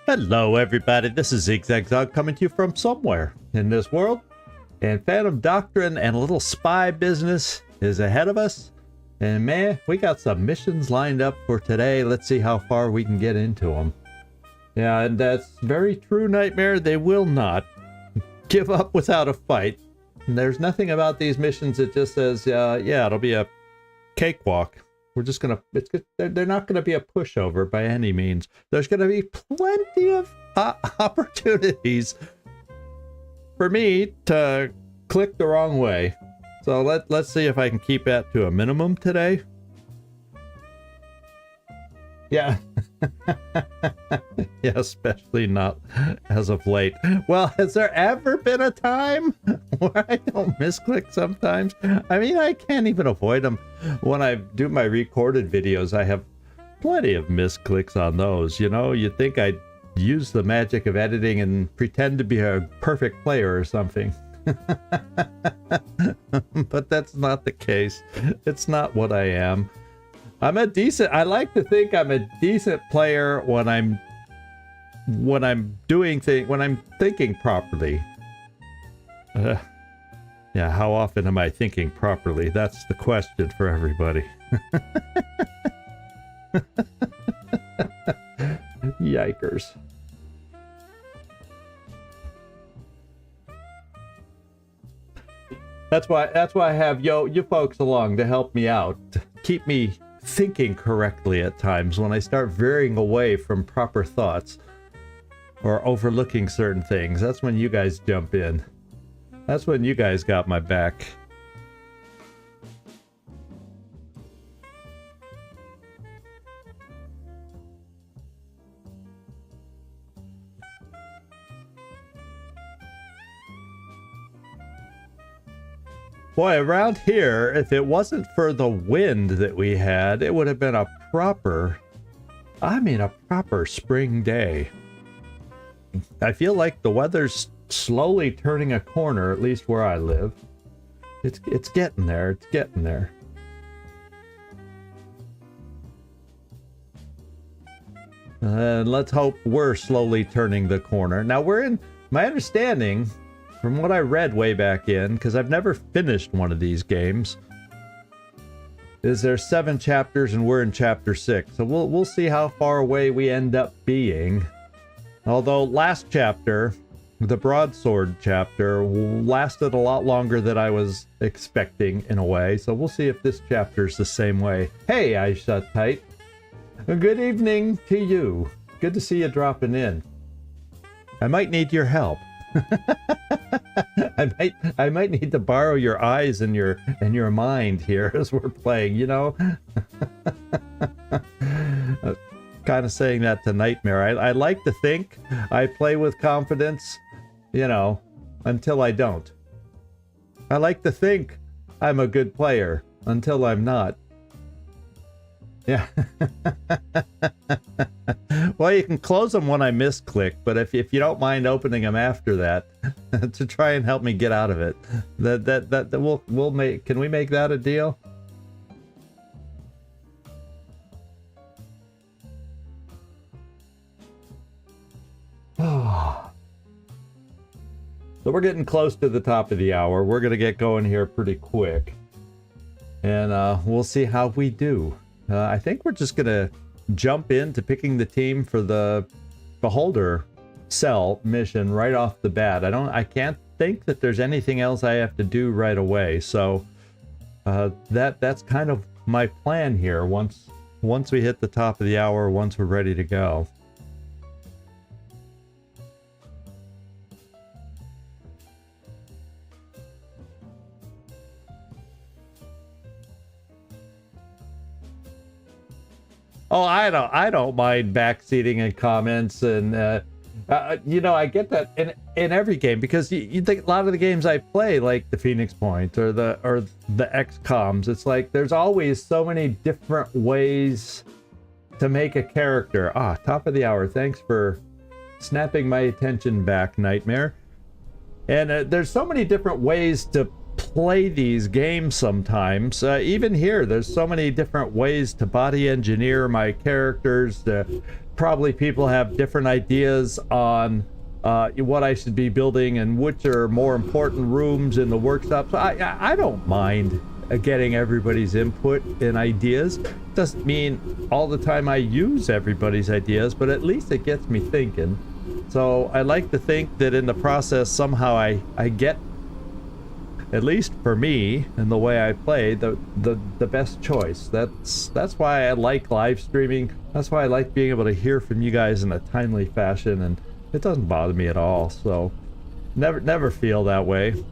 Hello everybody, this is ZigZag coming to you from somewhere in this world, and Phantom Doctrine and a little spy business is ahead of us, and man, we got some missions lined up for today. Let's see how far we can get into them. Yeah, and that's very true, Nightmare. They will not give up without a fight. And there's nothing about these missions that just says, yeah, it'll be a cakewalk. We're just gonna, they're not gonna be a pushover by any means. There's gonna be plenty of opportunities for me to click the wrong way. So let's see if I can keep that to a minimum today. Yeah. Yeah, especially not as of late. Well, has there ever been a time where I don't misclick sometimes? I mean, I can't even avoid them. When I do my recorded videos, I have plenty of misclicks on those. You know, you'd think I'd use the magic of editing and pretend to be a perfect player or something. But that's not the case. It's not what I am. I like to think I'm a decent player when I'm thinking properly. Yeah, how often am I thinking properly? That's the question for everybody. Yikers. That's why I have you folks along to help me out, to keep me thinking correctly at times when I start veering away from proper thoughts or overlooking certain things. That's when you guys jump in. That's when you guys got my back. Boy, around here, if it wasn't for the wind that we had, it would have been a proper spring day. I feel like the weather's slowly turning a corner, at least where I live. It's getting there. It's getting there. And let's hope we're slowly turning the corner. Now we're in, my understanding, from what I read way back in, because I've never finished one of these games, is there's 7 chapters and we're in chapter 6. So we'll see how far away we end up being. Although last chapter, the broadsword chapter, lasted a lot longer than I was expecting in a way. So we'll see if this chapter's the same way. Hey, I shut tight. Good evening to you. Good to see you dropping in. I might need your help. I might need to borrow your eyes and your mind here as we're playing, you know. Kind of saying that to Nightmare. I like to think I play with confidence, you know, until I don't. I like to think I'm a good player until I'm not. Yeah. Well, you can close them when I misclick, but if you don't mind opening them after that to try and help me get out of it, that we'll make. Can we make that a deal? So we're getting close to the top of the hour. We're gonna get going here pretty quick, and we'll see how we do. I think we're just gonna jump into picking the team for the Beholder cell mission right off the bat. I can't think that there's anything else I have to do right away. So that's kind of my plan here. Once we hit the top of the hour, once we're ready to go. Oh, I don't mind backseating in comments, and you know, I get that in every game, because you think a lot of the games I play, like the Phoenix Point or the XComs, it's like there's always so many different ways to make a character. Top of the hour. Thanks for snapping my attention back, Nightmare. And there's so many different ways to play these games sometimes. Even here, there's so many different ways to body engineer my characters, to probably people have different ideas on what I should be building and which are more important rooms in the workshop. So I don't mind getting everybody's input and ideas. Doesn't mean all the time I use everybody's ideas, but at least it gets me thinking. So I like to think that in the process somehow I get, at least for me and the way I play, the best choice. That's why I like live streaming. That's why I like being able to hear from you guys in a timely fashion, and it doesn't bother me at all. So never feel that way.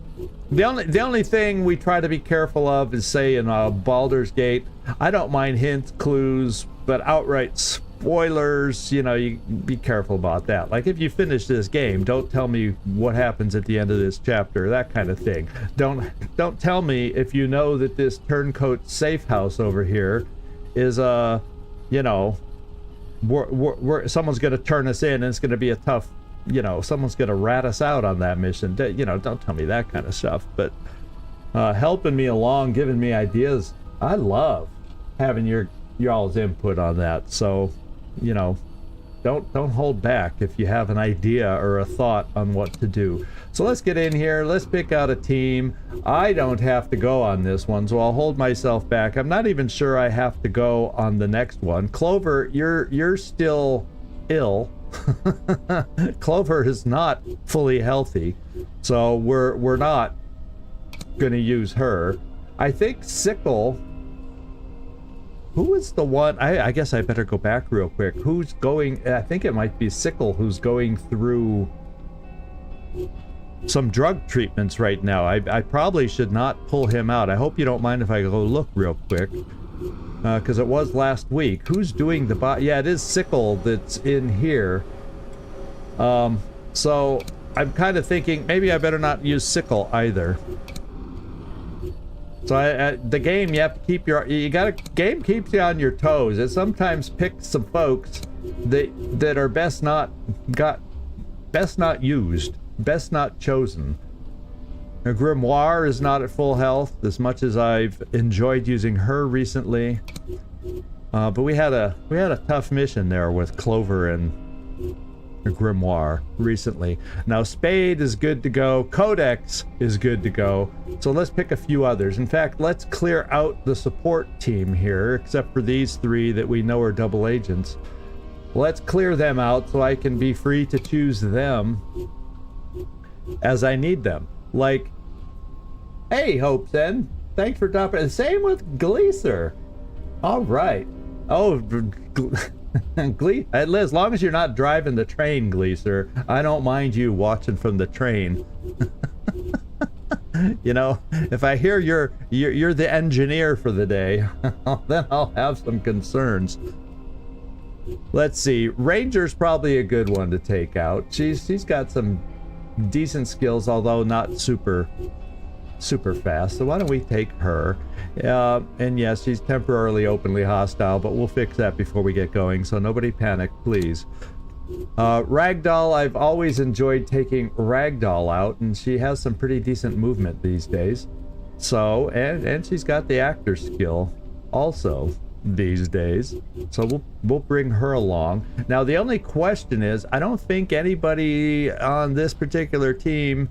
The only thing we try to be careful of is, say, in Baldur's Gate, I don't mind hints, clues, but outright spoilers, you know, you be careful about that. Like, if you finish this game, don't tell me what happens at the end of this chapter, that kind of thing. Don't tell me if you know that this turncoat safe house over here is you know, someone's going to turn us in and it's going to be a tough, you know, someone's going to rat us out on that mission. You know, don't tell me that kind of stuff. But helping me along, giving me ideas, I love having y'all's input on that. So, you know, don't hold back if you have an idea or a thought on what to do. So let's get in here. Let's pick out a team. I don't have to go on this one, so I'll hold myself back. I'm not even sure I have to go on the next one. Clover, you're still ill. Clover is not fully healthy, so we're not gonna use her. I think Sickle, who is the one, I guess I better go back real quick. Who's going, I think it might be Sickle who's going through some drug treatments right now. I probably should not pull him out. I hope you don't mind if I go look real quick, because it was last week. Who's doing the yeah, it is Sickle that's in here. So I'm kind of thinking maybe I better not use Sickle either. So the game, you have to keep game keeps you on your toes. It sometimes picks some folks that are best not used, best not chosen. Her Grimoire is not at full health, as much as I've enjoyed using her recently. But we had a tough mission there with Clover and Grimoire recently. Now Spade is good to go, Codex is good to go, so let's pick a few others. In fact, let's clear out the support team here, except for these three that we know are double agents. Let's clear them out so I can be free to choose them as I need them. Like, hey Hopeson, thanks for dropping. Same with Gleaser. All right. Oh, as long as you're not driving the train, Gleaser, I don't mind you watching from the train. You know, if I hear you're the engineer for the day, then I'll have some concerns. Let's see, Ranger's probably a good one to take out. She's got some decent skills, although not super fast, so why don't we take her? And yes, she's temporarily openly hostile, but we'll fix that before we get going, so nobody panic, please. Ragdoll, I've always enjoyed taking Ragdoll out, and she has some pretty decent movement these days. So, and she's got the actor skill also these days, so we'll bring her along. Now the only question is, I don't think anybody on this particular team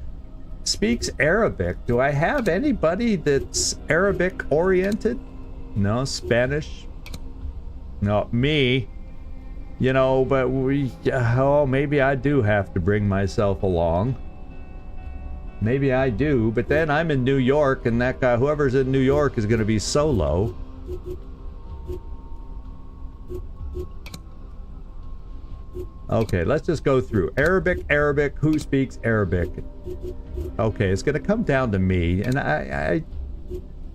speaks Arabic. Do I have anybody that's Arabic oriented? No. Spanish? No. Me? You know, but maybe I do have to bring myself along. Maybe I do, but then I'm in New York, and that guy, whoever's in New York, is going to be solo. Okay, let's just go through. Arabic, who speaks Arabic? Okay, it's gonna come down to me, and I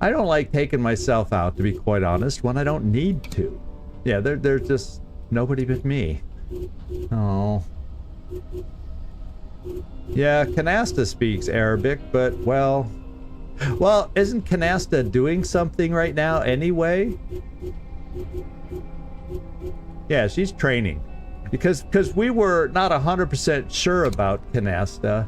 don't like taking myself out, to be quite honest, when I don't need to. Yeah, there's just nobody but me. Oh. Yeah, Canasta speaks Arabic, but, well, isn't Canasta doing something right now anyway? Yeah, she's training. Because we were not 100% sure about Canasta,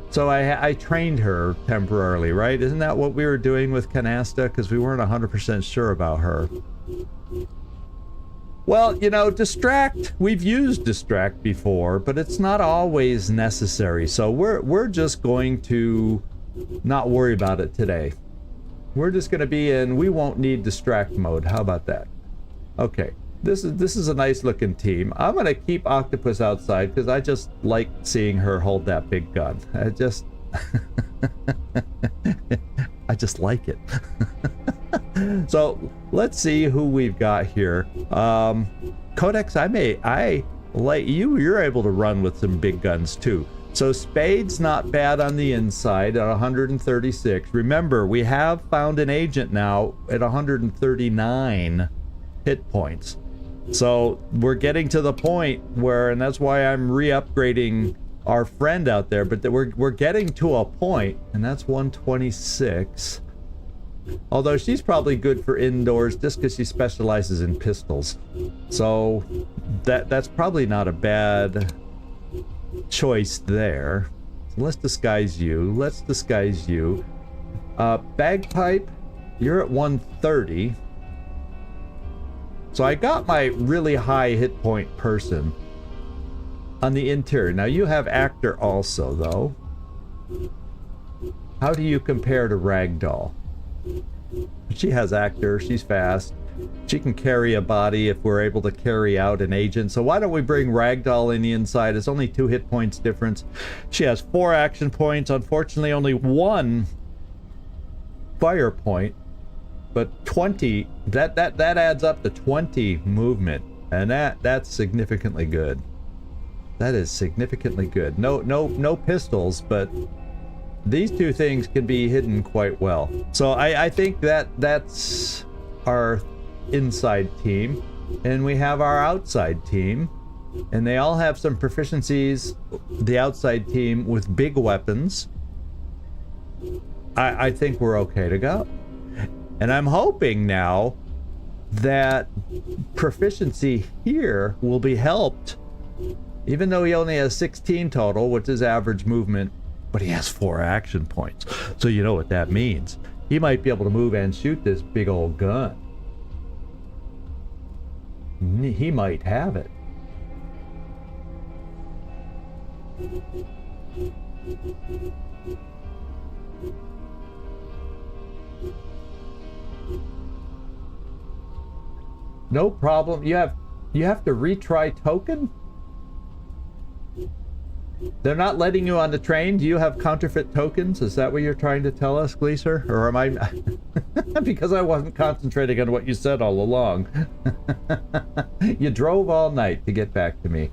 so I trained her temporarily, right? Isn't that what we were doing with Canasta? Because we weren't 100% sure about her. Well, you know, distract, we've used distract before, but it's not always necessary. So we're just going to not worry about it today. We're just going to be in, we won't need distract mode. How about that? Okay. This is a nice looking team. I'm going to keep Octopus outside because I just like seeing her hold that big gun. I just I just like it. So let's see who we've got here. Codex, I like you. You're able to run with some big guns too. So Spade's not bad on the inside at 136. Remember, we have found an agent now at 139 hit points. So we're getting to the point where, and that's why I'm re-upgrading our friend out there, but that we're getting to a point, and that's 126. Although she's probably good for indoors just because she specializes in pistols. So that's probably not a bad choice there. So let's disguise you. Let's disguise you. Bagpipe, you're at 130. So I got my really high hit point person on the interior. Now you have actor also, though. How do you compare to Ragdoll? She has actor, she's fast. She can carry a body if we're able to carry out an agent. So why don't we bring Ragdoll in the inside? It's only 2 hit points difference. She has 4 action points. Unfortunately, only 1 fire point. But 20, that adds up to 20 movement. And that's significantly good. That is significantly good. No pistols, but these 2 things can be hidden quite well. So I think that's our inside team, and we have our outside team, and they all have some proficiencies. The outside team with big weapons. I think we're okay to go. And I'm hoping now that proficiency here will be helped, even though he only has 16 total, which is average movement, but he has 4 action points. So you know what that means. He might be able to move and shoot this big old gun. He might have it. No problem. You have to retry token? They're not letting you on the train? Do you have counterfeit tokens? Is that what you're trying to tell us, Gleaser? Or am I... Because I wasn't concentrating on what you said all along. You drove all night to get back to me.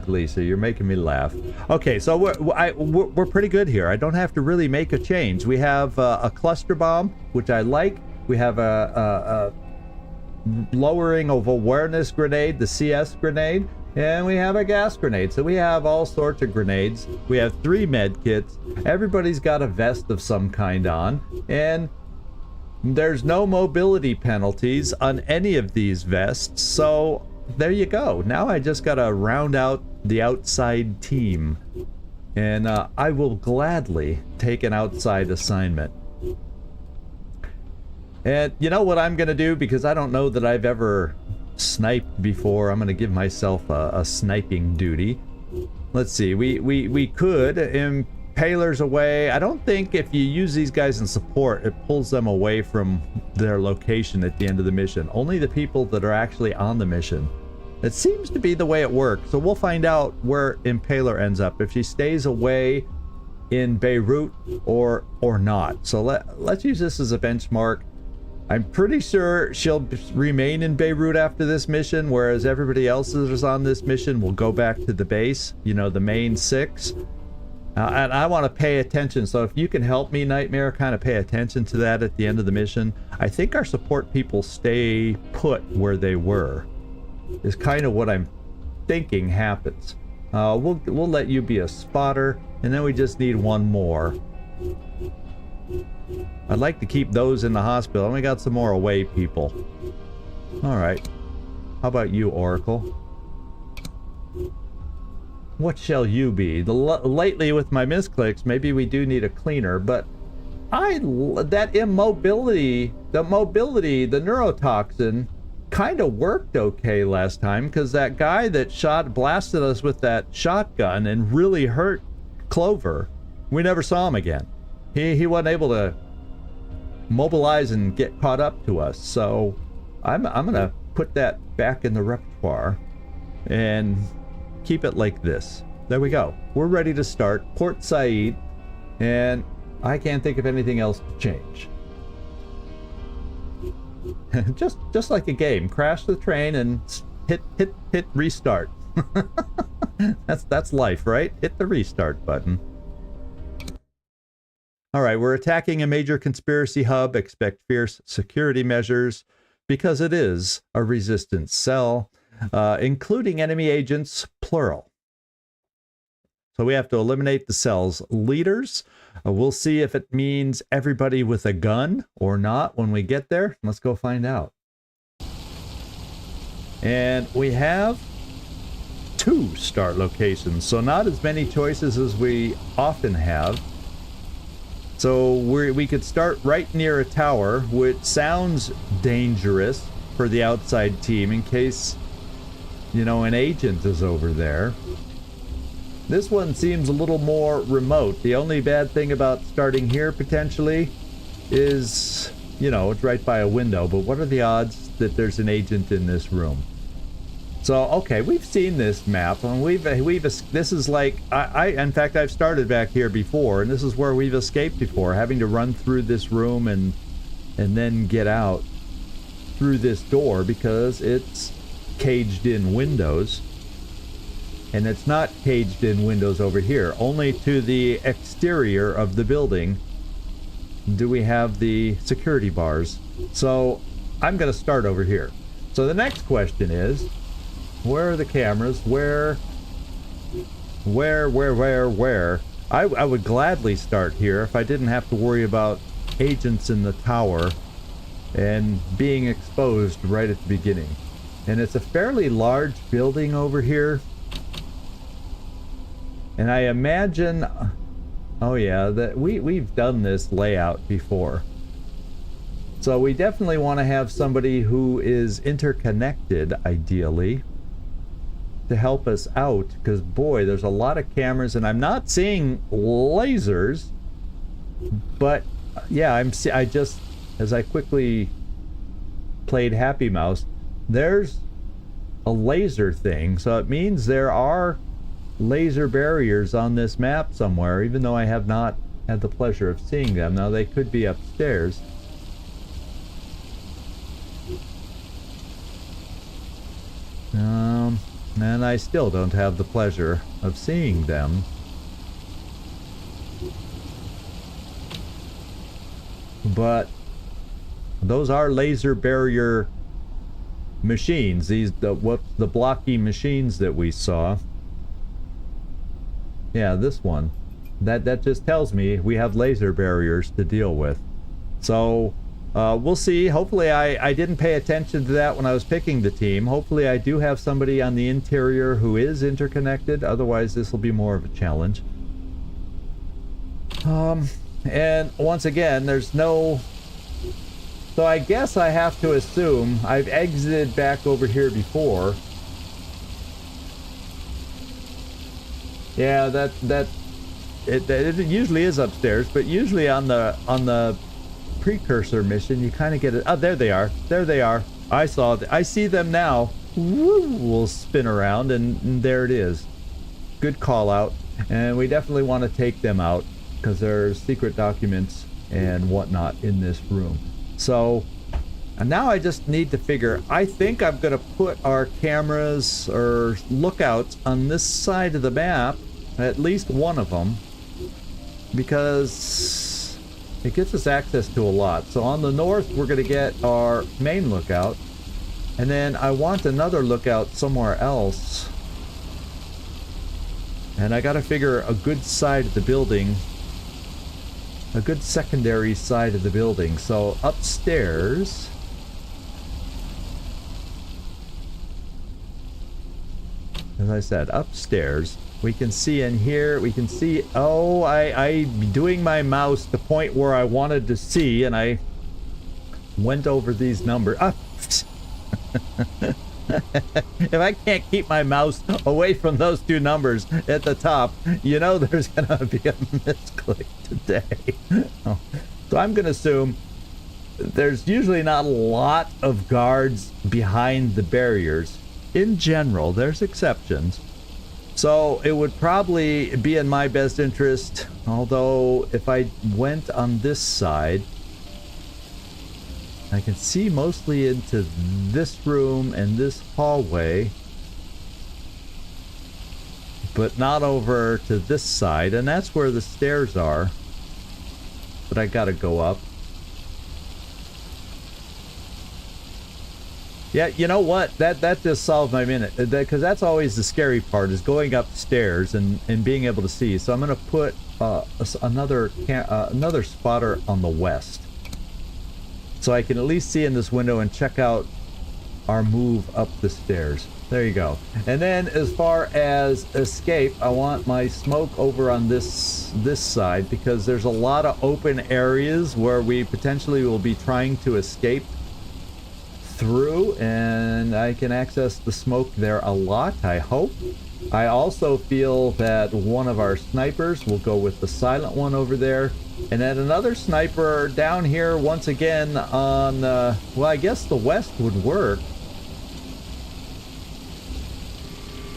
Gleaser, you're making me laugh. Okay, so we're pretty good here. I don't have to really make a change. We have a cluster bomb, which I like. We have a lowering of awareness grenade, the CS grenade, and we have a gas grenade. So we have all sorts of grenades. We have 3 med kits. Everybody's got a vest of some kind on, and there's no mobility penalties on any of these vests. So there you go. Now I just gotta round out the outside team, and I will gladly take an outside assignment. And you know what I'm gonna do, because I don't know that I've ever sniped before. I'm gonna give myself a sniping duty. Let's see, we could impalers away. I don't think if you use these guys in support, it pulls them away from their location at the end of the mission. Only the people that are actually on the mission. It seems to be the way it works. So we'll find out where Impaler ends up, if she stays away in Beirut or not. So let's use this as a benchmark. I'm pretty sure she'll remain in Beirut after this mission, whereas everybody else that is on this mission will go back to the base, you know, the main 6. And I want to pay attention. So if you can help me, Nightmare, kind of pay attention to that at the end of the mission. I think our support people stay put where they were, is kind of what I'm thinking happens. We'll let you be a spotter, and then we just need 1 more. I'd like to keep those in the hospital, and we got some more away people. Alright. How about you, Oracle? What shall you be? Lately with my misclicks, maybe we do need a cleaner, but that immobility, the neurotoxin kind of worked okay last time, because that guy that blasted us with that shotgun and really hurt Clover, we never saw him again. He wasn't able to mobilize and get caught up to us. So I'm gonna put that back in the repertoire and keep it like this. There we go. We're ready to start Port Said, and I can't think of anything else to change. just like a game, crash the train and hit restart. That's life, right? Hit the restart button. All right, we're attacking a major conspiracy hub. Expect fierce security measures because it is a resistance cell, including enemy agents, plural. So we have to eliminate the cell's leaders. We'll see if it means everybody with a gun or not when we get there. Let's go find out. And we have 2 start locations, so not as many choices as we often have. So we could start right near a tower, which sounds dangerous for the outside team in case, you know, an agent is over there. This one seems a little more remote. The only bad thing about starting here potentially is, you know, it's right by a window, but what are the odds that there's an agent in this room? So, okay, we've seen this map, and this is like, in fact, I've started back here before, and this is where we've escaped before, having to run through this room and then get out through this door because it's caged in windows. And it's not caged in windows over here. Only to the exterior of the building do we have the security bars. So I'm going to start over here. So the next question is, where are the cameras? Where? I would gladly start here if I didn't have to worry about agents in the tower and being exposed right at the beginning. And it's a fairly large building over here. And I imagine, oh yeah, that we've done this layout before. So we definitely want to have somebody who is interconnected, ideally, to help us out, because boy, there's a lot of cameras, and I'm not seeing lasers, but yeah, I just, as I quickly played Happy Mouse, there's a laser thing, so it means there are laser barriers on this map somewhere, even though I have not had the pleasure of seeing them. Now they could be upstairs. And I still don't have the pleasure of seeing them. But those are laser barrier machines. The blocky machines that we saw. Yeah, this one. That just tells me we have laser barriers to deal with. So we'll see. Hopefully I didn't pay attention to that when I was picking the team. Hopefully I do have somebody on the interior who is interconnected. Otherwise this will be more of a challenge. And once again, there's no... So I guess I have to assume I've exited back over here before. Yeah, it usually is upstairs, but usually on the precursor mission you kind of get it. Oh, there they are. There they are. I see them now. Woo, we'll spin around and there it is. Good call out. And we definitely want to take them out because there's secret documents and whatnot in this room. So, and now I just need to figure, I think I'm going to put our cameras or lookouts on this side of the map, at least one of them, because it gives us access to a lot. So on the north, we're going to get our main lookout, and then I want another lookout somewhere else. And I got to figure a good side of the building, a good secondary side of the building. So as I said, upstairs. We can see in here, we can see, oh, I'm doing my mouse to point where I wanted to see, and I went over these numbers. If I can't keep my mouse away from those two numbers at the top, you know there's gonna be a misclick today. So I'm gonna assume there's usually not a lot of guards behind the barriers. In general, there's exceptions. So it would probably be in my best interest, although if I went on this side, I can see mostly into this room and this hallway, but not over to this side, and that's where the stairs are. But I gotta go up. Yeah, you know what? That just solved my minute, because that's always the scary part, is going upstairs and being able to see. So I'm gonna put another spotter on the west, so I can at least see in this window and check out our move up the stairs. There you go. And then as far as escape, I want my smoke over on this side, because there's a lot of open areas where we potentially will be trying to escape through, and I can access the smoke there a lot, I hope. I also feel that one of our snipers will go with the silent one over there, and then another sniper down here once again on, well, I guess the west would work,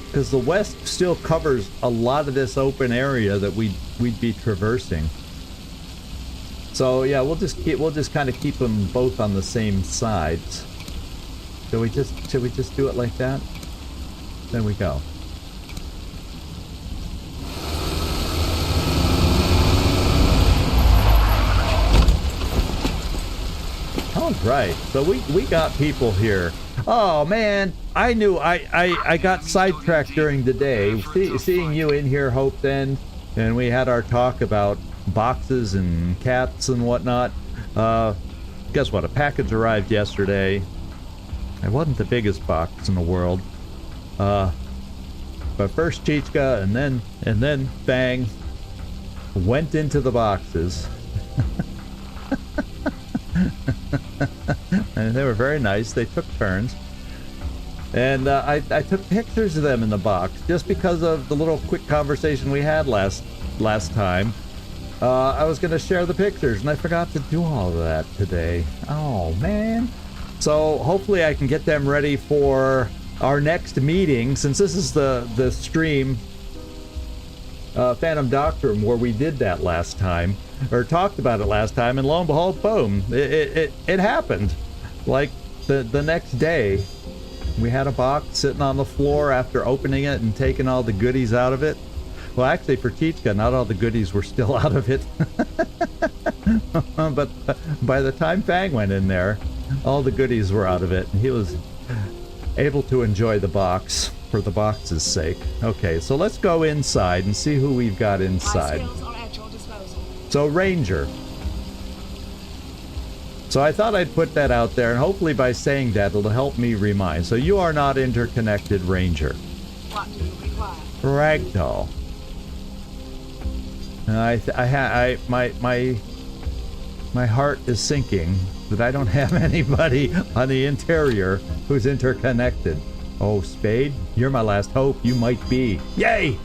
because the west still covers a lot of this open area that we'd be traversing. So yeah, we'll just kind of keep them both on the same sides. Should we just do it like that? There we go. All right, so we got people here. Oh man, I knew I got sidetracked during the day. Seeing you in here, Hope, then, and we had our talk about boxes and cats and whatnot. Guess what? A package arrived yesterday. It wasn't the biggest box in the world, but first Chichka and then Fang went into the boxes, and they were very nice. They took turns, and I took pictures of them in the box just because of the little quick conversation we had last time. I was going to share the pictures, and I forgot to do all of that today. Oh man. So hopefully I can get them ready for our next meeting, since this is the stream, Phantom Doctrine, where we did that last time, or talked about it last time, and lo and behold, boom, it happened. Like the next day, we had a box sitting on the floor after opening it and taking all the goodies out of it. Well, actually, for Chichka, not all the goodies were still out of it. But by the time Fang went in there, all the goodies were out of it, and he was able to enjoy the box for the box's sake. Okay, so let's go inside and see who we've got inside. So Ranger. So I thought I'd put that out there, and hopefully by saying that it'll help me remind. So you are not interconnected, Ranger. What do you require? Ragdoll. My heart is sinking that I don't have anybody on the interior who's interconnected. Oh, Spade, you're my last hope. You might be. Yay!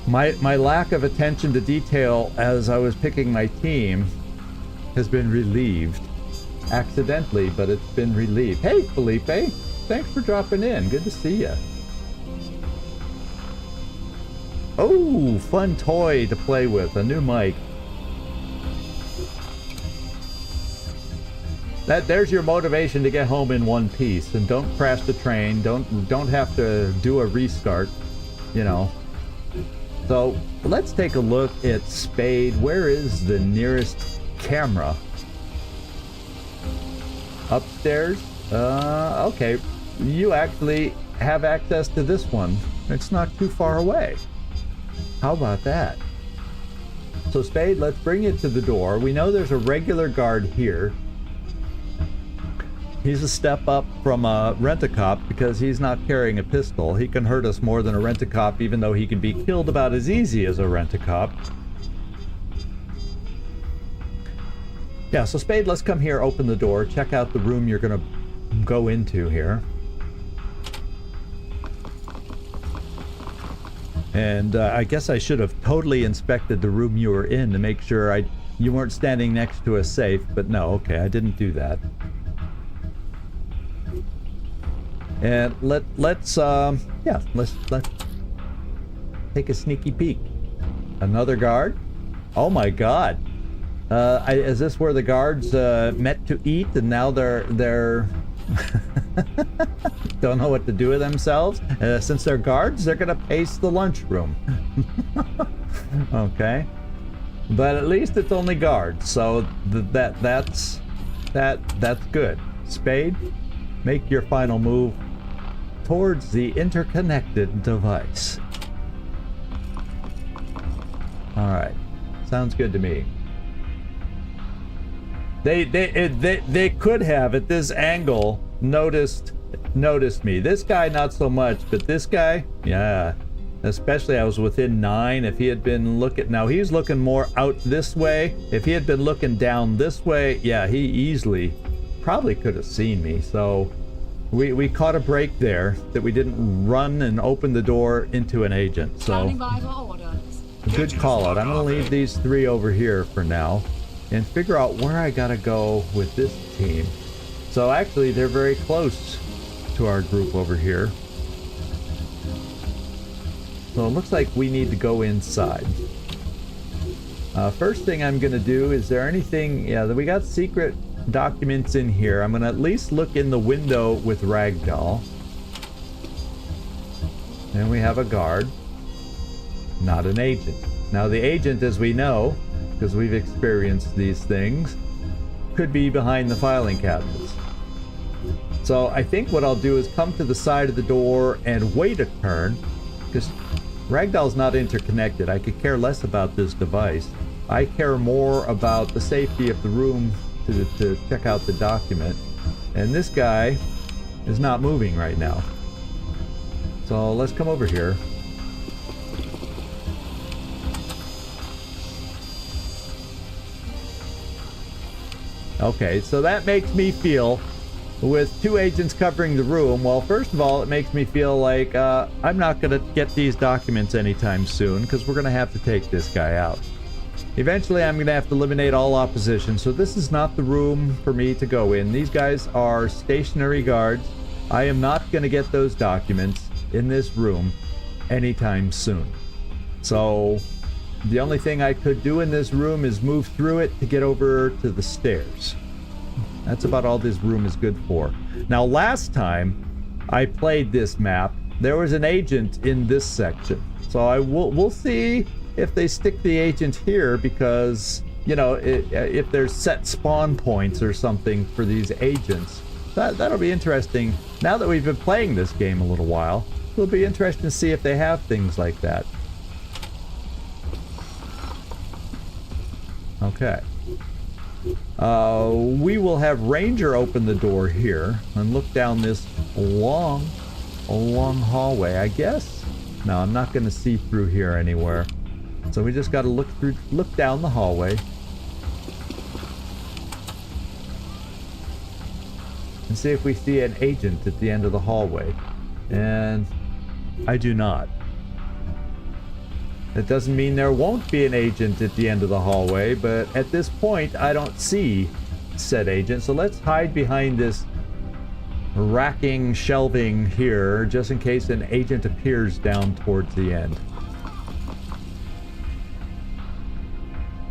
My lack of attention to detail as I was picking my team has been relieved. Accidentally, but it's been relieved. Hey, Felipe, thanks for dropping in. Good to see you. Oh, fun toy to play with, a new mic. There's your motivation to get home in one piece, and don't crash the train. Don't have to do a restart, you know. So let's take a look at Spade. Where is the nearest camera? Upstairs? Okay. You actually have access to this one. It's not too far away. How about that? So Spade, let's bring it to the door. We know there's a regular guard here. He's a step up from a rent-a-cop because he's not carrying a pistol. He can hurt us more than a rent-a-cop, even though he can be killed about as easy as a rent-a-cop. Yeah, so Spade, let's come here, open the door, check out the room you're gonna go into here. And I guess I should have totally inspected the room you were in to make sure you weren't standing next to a safe, but no, okay, I didn't do that. And let's take a sneaky peek. Another guard? Oh my god. Is this where the guards met to eat and now they're don't know what to do with themselves? Since they're guards, they're gonna pace the lunchroom. Okay. But at least it's only guards, so that's good. Spade, make your final move towards the interconnected device. Alright. Sounds good to me. They could have, at this angle, noticed me. This guy not so much, but this guy, yeah. Especially I was within 9. If he had been looking, now he's looking more out this way. If he had been looking down this way, yeah, he easily probably could have seen me. So we caught a break there that we didn't run and open the door into an agent. So good call out. I'm gonna leave these 3 over here for now and figure out where I gotta go with this team. So actually they're very close to our group over here. So it looks like we need to go inside. First thing I'm gonna do, is there anything, yeah, we got secret documents in here. I'm gonna at least look in the window with Ragdoll. And we have a guard, not an agent. Now the agent, as we know, because we've experienced these things, could be behind the filing cabinets. So I think what I'll do is come to the side of the door and wait a turn, because Ragdoll's not interconnected. I could care less about this device. I care more about the safety of the room to check out the document. And this guy is not moving right now. So let's come over here. Okay, so that makes me feel, with 2 agents covering the room, well, first of all, it makes me feel like I'm not going to get these documents anytime soon, because we're going to have to take this guy out. Eventually, I'm going to have to eliminate all opposition, so this is not the room for me to go in. These guys are stationary guards. I am not going to get those documents in this room anytime soon. So the only thing I could do in this room is move through it to get over to the stairs. That's about all this room is good for. Now, last time I played this map, there was an agent in this section. So we'll see if they stick the agent here, because, you know, if there's set spawn points or something for these agents, that'll be interesting. Now that we've been playing this game a little while, it'll be interesting to see if they have things like that. Okay. We will have Ranger open the door here and look down this long hallway, I guess. No, I'm not going to see through here anywhere. So we just got to look down the hallway and see if we see an agent at the end of the hallway. And I do not. That doesn't mean there won't be an agent at the end of the hallway, but at this point I don't see said agent. So let's hide behind this racking shelving here, just in case an agent appears down towards the end.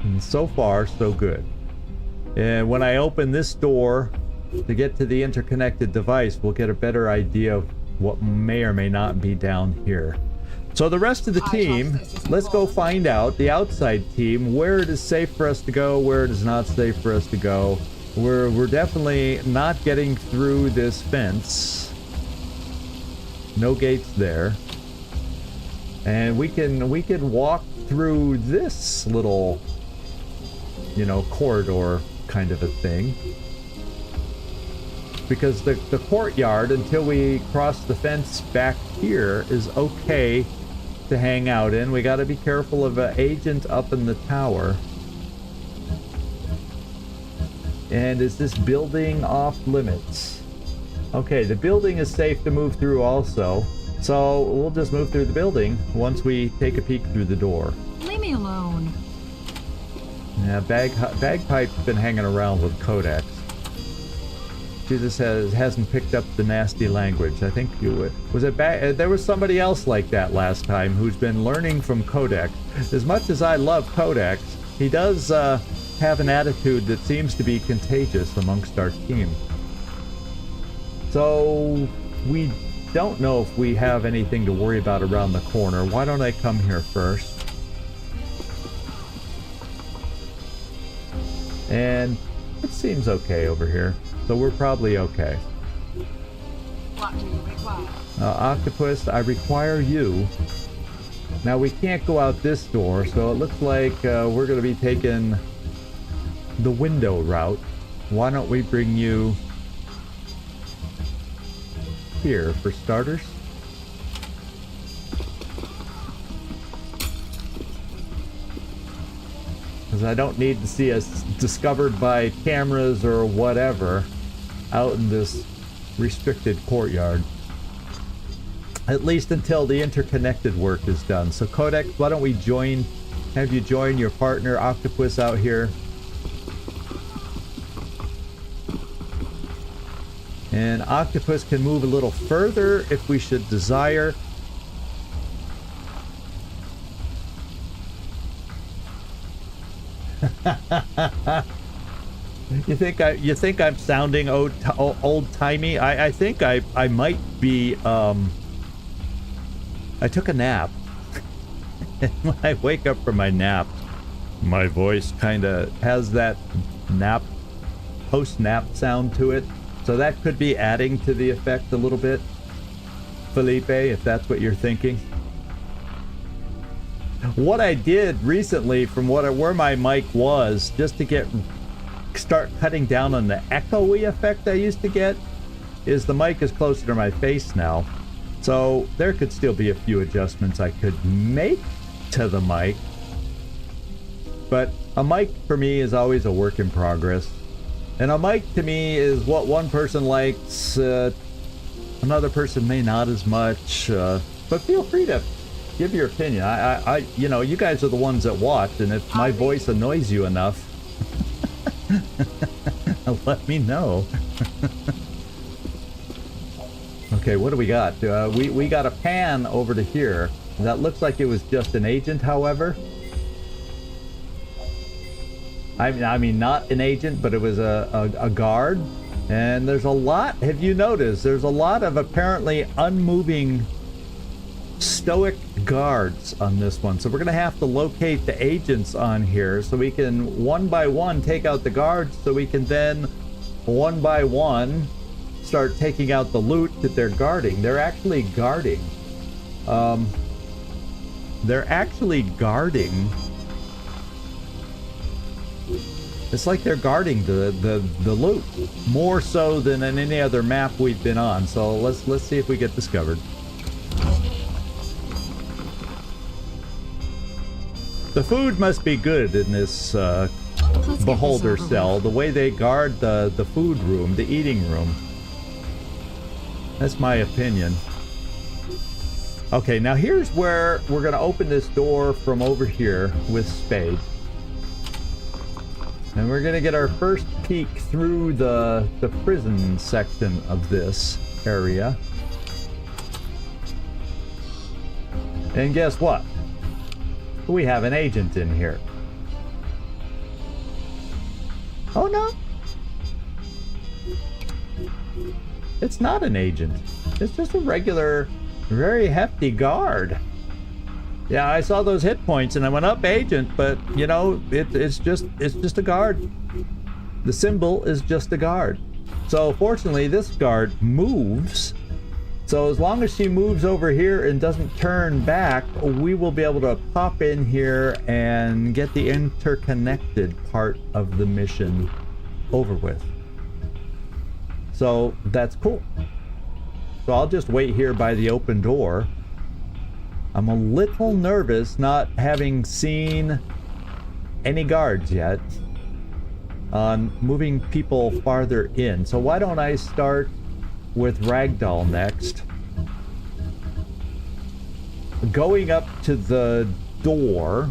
And so far, so good. And when I open this door to get to the interconnected device, we'll get a better idea of what may or may not be down here. So the rest of the team, let's go find out, the outside team, where it is safe for us to go, where it is not safe for us to go. We're definitely not getting through this fence. No gates there. And we can walk through this little, you know, corridor kind of a thing. because the courtyard, until we cross the fence back here, is okay to hang out in. We got to be careful of an agent up in the tower. And is this building off limits? Okay, the building is safe to move through also. So we'll just move through the building once we take a peek through the door. Leave me alone. Yeah, Bagpipe's been hanging around with Codex. She just hasn't picked up the nasty language. I think you would. Was it there was somebody else like that last time who's been learning from Codex. As much as I love Codex, he does have an attitude that seems to be contagious amongst our team. So we don't know if we have anything to worry about around the corner. Why don't I come here first? And it seems okay over here. So we're probably okay. What do you require? Octopus, I require you. Now we can't go out this door, so it looks like we're going to be taking the window route. Why don't we bring you here for starters? Because I don't need to see us discovered by cameras or whatever out in this restricted courtyard. At least until the interconnected work is done. So Codex, why don't we have you join your partner Octopus out here. And Octopus can move a little further if we should desire. You think I'm sounding old-timey? I think I might be. I took a nap. And when I wake up from my nap, my voice kind of has that post-nap sound to it. So that could be adding to the effect a little bit, Felipe, if that's what you're thinking. What I did recently, from where my mic was, just to start cutting down on the echoey effect I used to get, is the mic is closer to my face now. So there could still be a few adjustments I could make to the mic. But a mic for me is always a work in progress. And a mic to me is what one person likes, another person may not as much, but feel free to give your opinion. You know, you guys are the ones that watch, and if my voice annoys you enough, let me know. Okay, what do we got? We got a pan over to here. That looks like it was just an agent, however. I mean, not an agent, but it was a guard. And there's a lot, have you noticed? There's a lot of apparently unmoving stoic guards on this one. So we're going to have to locate the agents on here so we can one by one take out the guards, so we can then one by one start taking out the loot that they're guarding. They're actually guarding. It's like they're guarding the loot more so than in any other map we've been on. So let's see if we get discovered. The food must be good in this beholder cell. The way they guard the food room, the eating room. That's my opinion. Okay, now here's where we're going to open this door from over here with Spade. And we're going to get our first peek through the prison section of this area. And guess what? We have an agent in here. Oh no. It's not an agent. It's just a regular, very hefty guard. Yeah, I saw those hit points and I went up agent, but you know, it's just a guard. The symbol is just a guard. So fortunately this guard moves. So as long as she moves over here and doesn't turn back, we will be able to pop in here and get the interconnected part of the mission over with. So that's cool. So I'll just wait here by the open door. I'm a little nervous not having seen any guards yet on moving people farther in. So why don't I start with Ragdoll next? Going up to the door.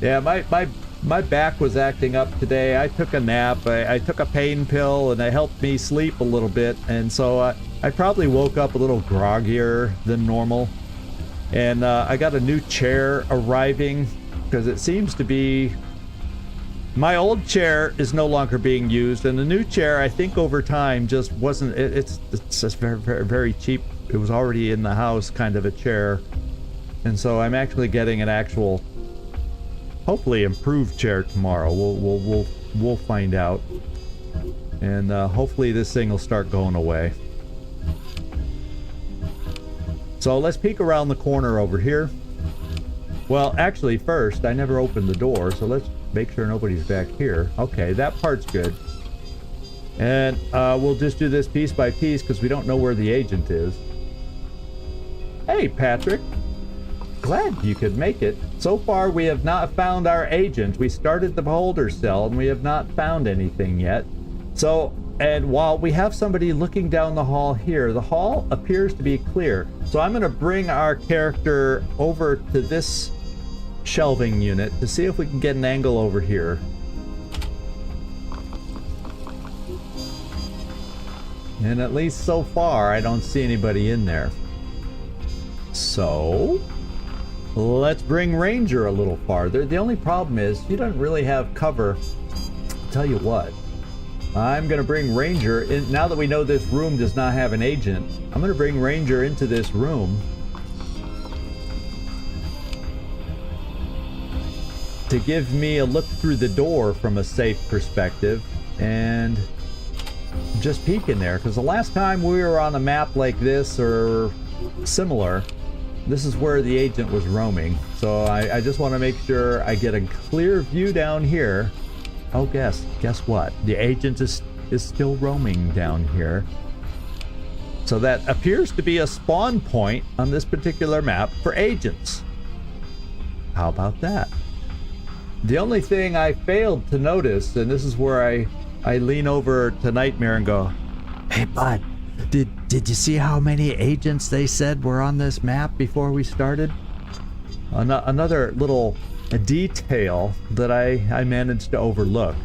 Yeah, my back was acting up today. I took a nap. I took a pain pill, and it helped me sleep a little bit. And so I probably woke up a little groggier than normal. And I got a new chair arriving because it seems to be... My old chair is no longer being used, and the new chair, I think over time, just wasn't... It's just very, very, very cheap. It was already in the house, kind of a chair. And so I'm actually getting an actual... hopefully improved chair tomorrow. We'll find out, and hopefully this thing will start going away. So let's peek around the corner over here. Well, actually, first I never opened the door, so let's make sure nobody's back here. Okay, that part's good, and we'll just do this piece by piece because we don't know where the agent is. Hey, Patrick. Glad you could make it. So far, we have not found our agent. We started the beholder cell, and we have not found anything yet. So, and while we have somebody looking down the hall here, the hall appears to be clear. So I'm going to bring our character over to this shelving unit to see if we can get an angle over here. And at least so far, I don't see anybody in there. So... let's bring Ranger a little farther. The only problem is she doesn't really have cover. I'll tell you what, I'm going to bring Ranger in. Now that we know this room does not have an agent, I'm going to bring Ranger into this room to give me a look through the door from a safe perspective and just peek in there. Because the last time we were on a map like this or similar, this is where the agent was roaming. So I just want to make sure I get a clear view down here. Oh, guess what? The agent is still roaming down here. So that appears to be a spawn point on this particular map for agents. How about that? The only thing I failed to notice, and this is where I lean over to Nightmare and go, "Hey, bud, did you see how many agents they said were on this map before we started?" Another little detail that I managed to overlook.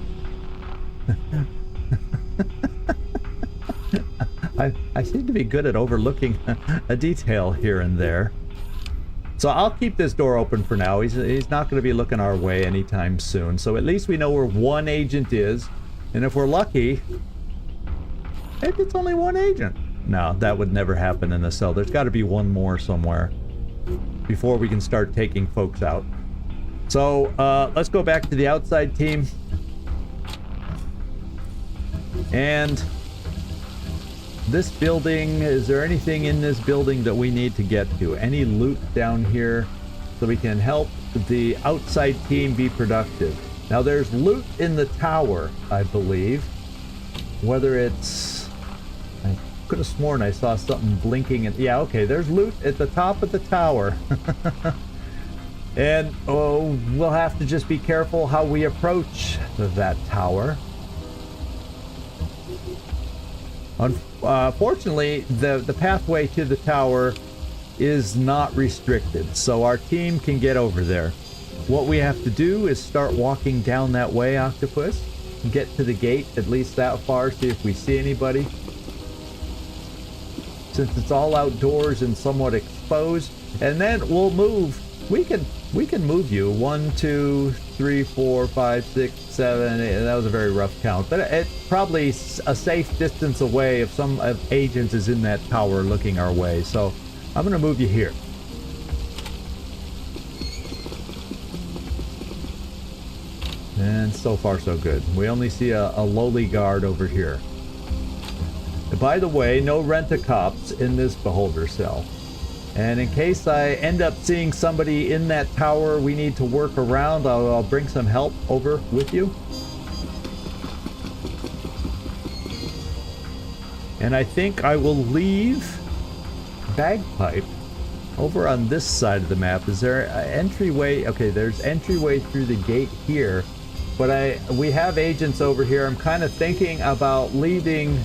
I seem to be good at overlooking a detail here and there. So I'll keep this door open for now. He's not going to be looking our way anytime soon. So at least we know where one agent is. And if we're lucky, maybe it's only one agent. No, that would never happen in the cell. There's got to be one more somewhere before we can start taking folks out. So let's go back to the outside team. And this building, is there anything in this building that we need to get to? Any loot down here so we can help the outside team be productive? Now there's loot in the tower, I believe. Whether it's... I could have sworn I saw something blinking. Yeah, okay, there's loot at the top of the tower. And we'll have to just be careful how we approach that tower. Unfortunately, the pathway to the tower is not restricted, so our team can get over there. What we have to do is start walking down that way, Octopus, and get to the gate, at least that far, see if we see anybody. Since it's all outdoors and somewhat exposed, and then we'll move. We can move you 1, 2, 3, 4, 5, 6, 7, 8. That was a very rough count, but it's probably a safe distance away if some agent is in that tower looking our way. So I'm going to move you here. And so far so good. We only see a lowly guard over here. By the way, no rent-a-cops in this beholder cell. And in case I end up seeing somebody in that tower we need to work around, I'll bring some help over with you. And I think I will leave Bagpipe over on this side of the map. Is there an entryway? Okay, there's entryway through the gate here. But we have agents over here. I'm kind of thinking about leaving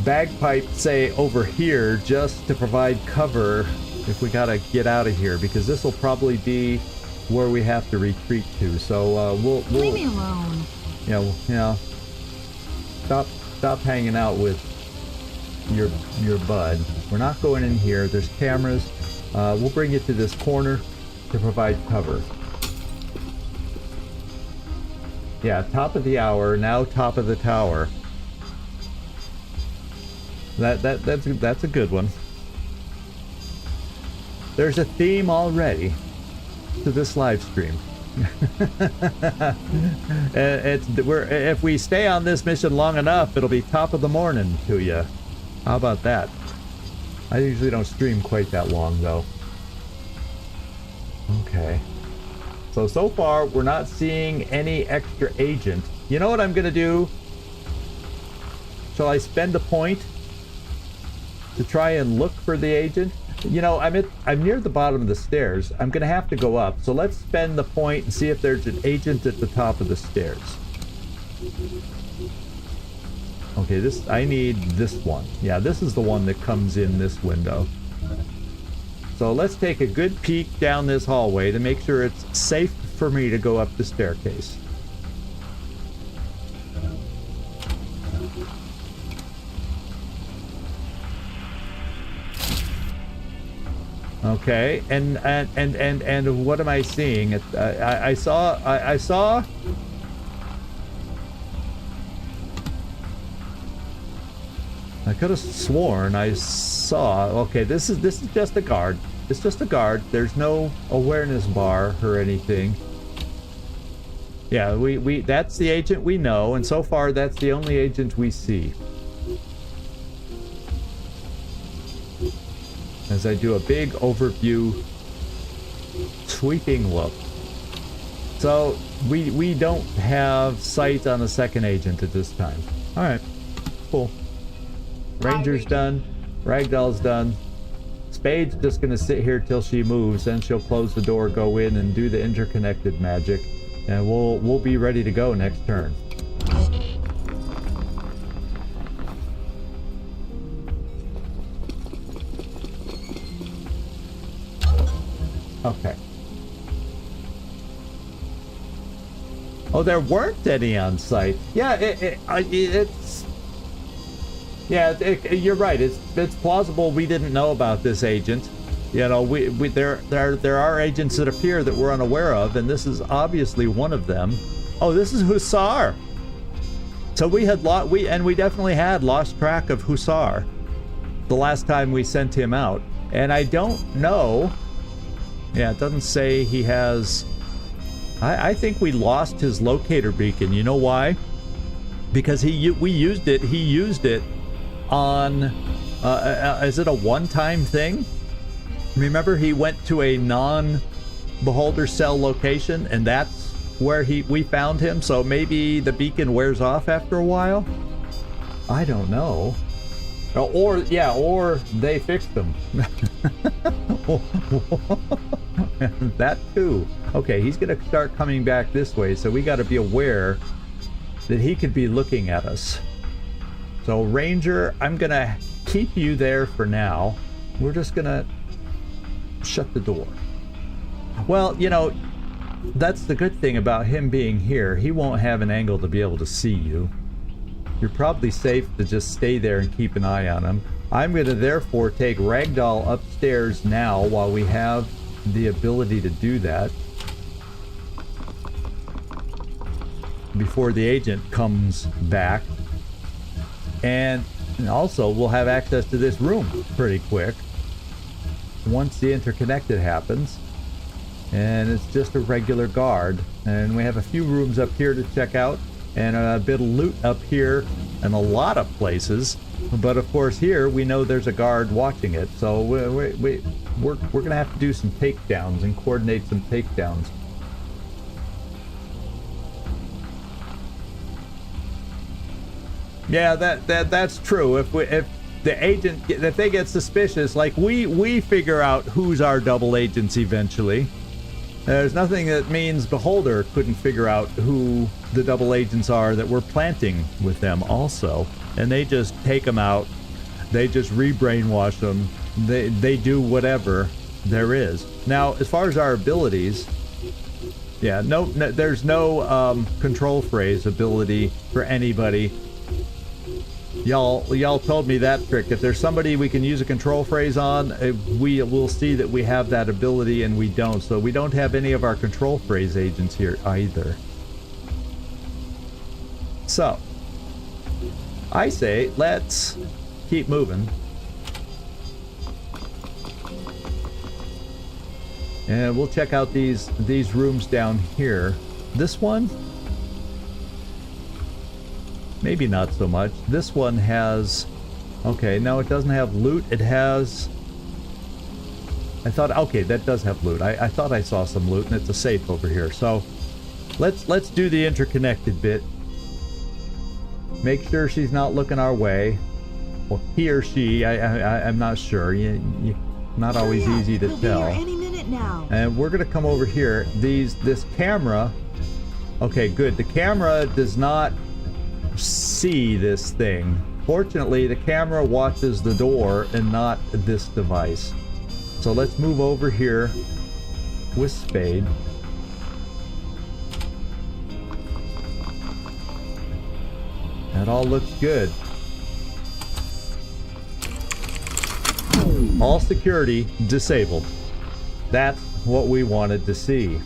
Bagpipe, say, over here just to provide cover if we gotta get out of here, because this will probably be where we have to retreat to. So we'll leave me alone. You know, stop hanging out with your bud. We're not going in here. There's cameras. We'll bring you to this corner to provide cover. Yeah, top of the hour, now top of the tower. That's a good one. There's a theme already to this live stream. If we stay on this mission long enough, it'll be top of the morning to you. How about that? I usually don't stream quite that long though. Okay. So far we're not seeing any extra agent. You know what I'm gonna do? Shall I spend a point to try and look for the agent? You know, I'm near the bottom of the stairs. I'm gonna have to go up. So let's spend the point and see if there's an agent at the top of the stairs. Okay, I need this one. Yeah, this is the one that comes in this window. So let's take a good peek down this hallway to make sure it's safe for me to go up the staircase. Okay, and what am I seeing? I saw. I could have sworn I saw. Okay, this is just a guard. It's just a guard. There's no awareness bar or anything. Yeah, that's the agent we know, and so far that's the only agent we see. As I do a big overview sweeping look. So we don't have sight on a second agent at this time. Alright, cool. Ranger's done, Ragdoll's done. Spade's just gonna sit here till she moves, then she'll close the door, go in and do the interconnected magic, and we'll be ready to go next turn. Okay. Oh, there weren't any on site. Yeah, it's. Yeah, you're right. It's plausible we didn't know about this agent. You know, there are agents that appear that we're unaware of, and this is obviously one of them. Oh, this is Hussar. So we definitely had lost track of Hussar the last time we sent him out, and I don't know. Yeah, it doesn't say he has. I think we lost his locator beacon. You know why? Because we used it. He used it on. Is it a one-time thing? Remember, he went to a non-beholder cell location, and that's where we found him. So maybe the beacon wears off after a while. I don't know. Or they fixed them. That too. Okay, he's gonna start coming back this way, so we got to be aware that he could be looking at us. So Ranger, I'm gonna keep you there for now. We're just gonna shut the door. Well, you know, that's the good thing about him being here. He won't have an angle to be able to see you. You're probably safe to just stay there and keep an eye on him. I'm going to therefore take Ragdoll upstairs now while we have the ability to do that, before the agent comes back. And also we'll have access to this room pretty quick once the interconnected happens. And it's just a regular guard. And we have a few rooms up here to check out, and a bit of loot up here, and a lot of places. But of course here we know there's a guard watching it, so we're gonna have to do some takedowns and coordinate some takedowns. Yeah, that's true. If the agent, if they get suspicious, like we figure out who's our double agents eventually. There's nothing that means Beholder couldn't figure out who the double agents are that we're planting with them also. And they just take them out. They just re-brainwash them. They do whatever there is. Now, as far as our abilities, yeah, there's no control phrase ability for anybody. Y'all told me that trick. If there's somebody we can use a control phrase on, we will see that we have that ability, and we don't. So we don't have any of our control phrase agents here either. So I say let's keep moving. And we'll check out these rooms down here. This one, maybe not so much. This one has, okay, no, it doesn't have loot. It has, I thought, okay, that does have loot. I thought I saw some loot, and it's a safe over here. So let's do the interconnected bit. Make sure she's not looking our way. Well, he or she, I'm not sure. Not always easy to tell. Any minute now. And we're gonna come over here. This camera, okay, good. The camera does not see this thing. Fortunately, the camera watches the door and not this device. So let's move over here with Spade. That all looks good. All security disabled. That's what we wanted to see.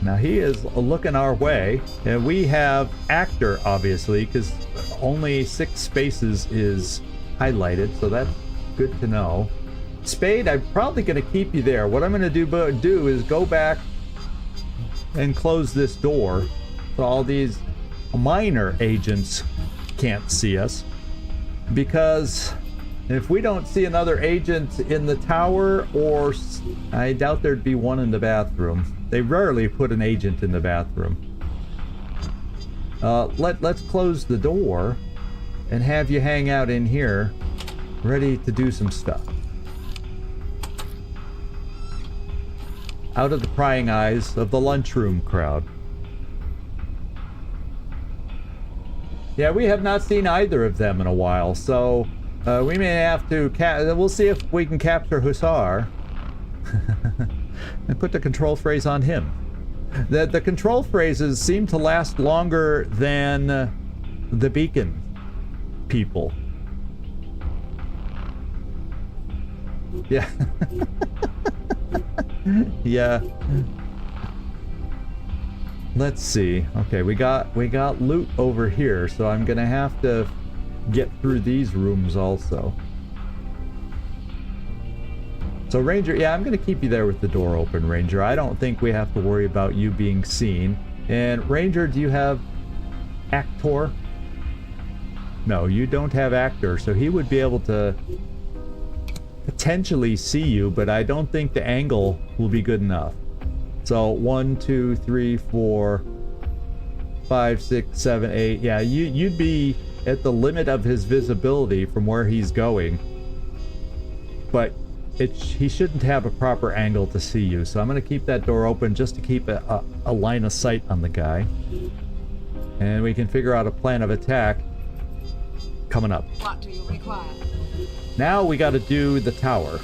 Now he is looking our way, and we have actor, obviously, because only 6 spaces is highlighted, so that's good to know. Spade, I'm probably going to keep you there. What I'm going to do is go back and close this door so all these minor agents can't see us, because if we don't see another agent in the tower, or I doubt there'd be one in the bathroom. They rarely put an agent in the bathroom. Let's close the door and have you hang out in here, ready to do some stuff. Out of the prying eyes of the lunchroom crowd. Yeah, we have not seen either of them in a while, so we may have to we'll see if we can capture Hussar and put the control phrase on him. The control phrases seem to last longer than the beacon people. Yeah. Yeah. Let's see. Okay, we got loot over here, so I'm gonna have to get through these rooms also. So Ranger, yeah, I'm gonna keep you there with the door open, Ranger. I don't think we have to worry about you being seen. And Ranger, do you have Actor? No, you don't have Actor, so he would be able to potentially see you, but I don't think the angle will be good enough. So 1, 2, 3, 4, 5, 6, 7, 8. Yeah, you'd be at the limit of his visibility from where he's going, but he shouldn't have a proper angle to see you. So I'm going to keep that door open just to keep a line of sight on the guy, and we can figure out a plan of attack coming up. What do you require? Now we got to do the tower.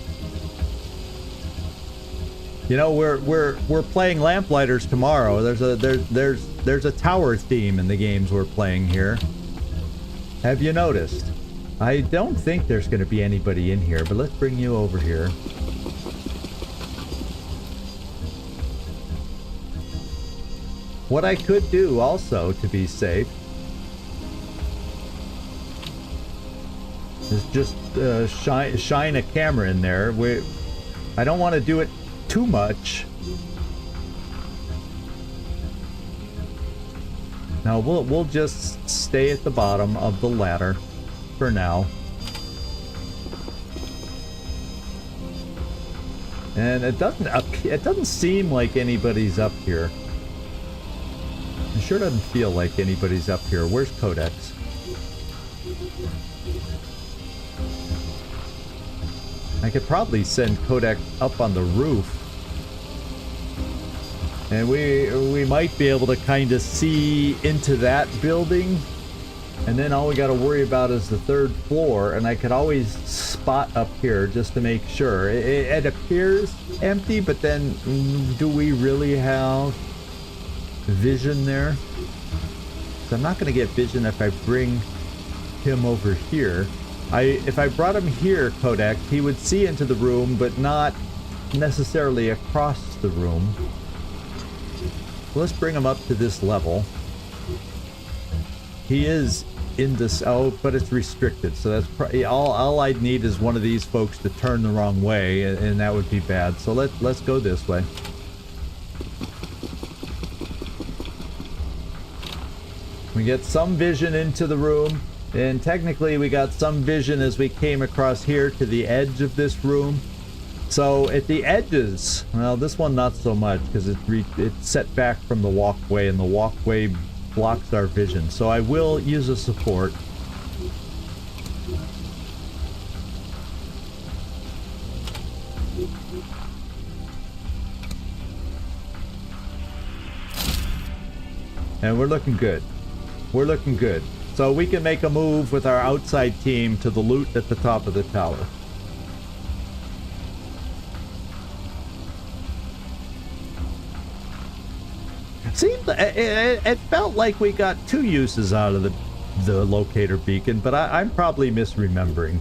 You know, we're playing Lamplighters tomorrow. There's a tower theme in the games we're playing here. Have you noticed? I don't think there's going to be anybody in here, but let's bring you over here. What I could do also to be safe is just shine a camera in there. I don't want to do it too much. Now we'll just stay at the bottom of the ladder. for now. And it doesn't seem like anybody's up here. It sure doesn't feel like anybody's up here. Where's Codex? I could probably send Codex up on the roof. And we might be able to kind of see into that building. And then all we got to worry about is the third floor. And I could always spot up here just to make sure. It appears empty, but then do we really have vision there? So I'm not going to get vision if I bring him over here. If I brought him here, Codex, he would see into the room, but not necessarily across the room. Let's bring him up to this level. He is in this, oh, but it's restricted, so that's probably all I'd need is one of these folks to turn the wrong way, and that would be bad. So let's go this way. We get some vision into the room, and technically we got some vision as we came across here to the edge of this room. So at the edges, well, this one not so much because it's set back from the walkway, and the walkway blocks our vision. So I will use a support. And we're looking good. We're looking good. So we can make a move with our outside team to the loot at the top of the tower. It felt like we got 2 uses out of the locator beacon, but I'm probably misremembering.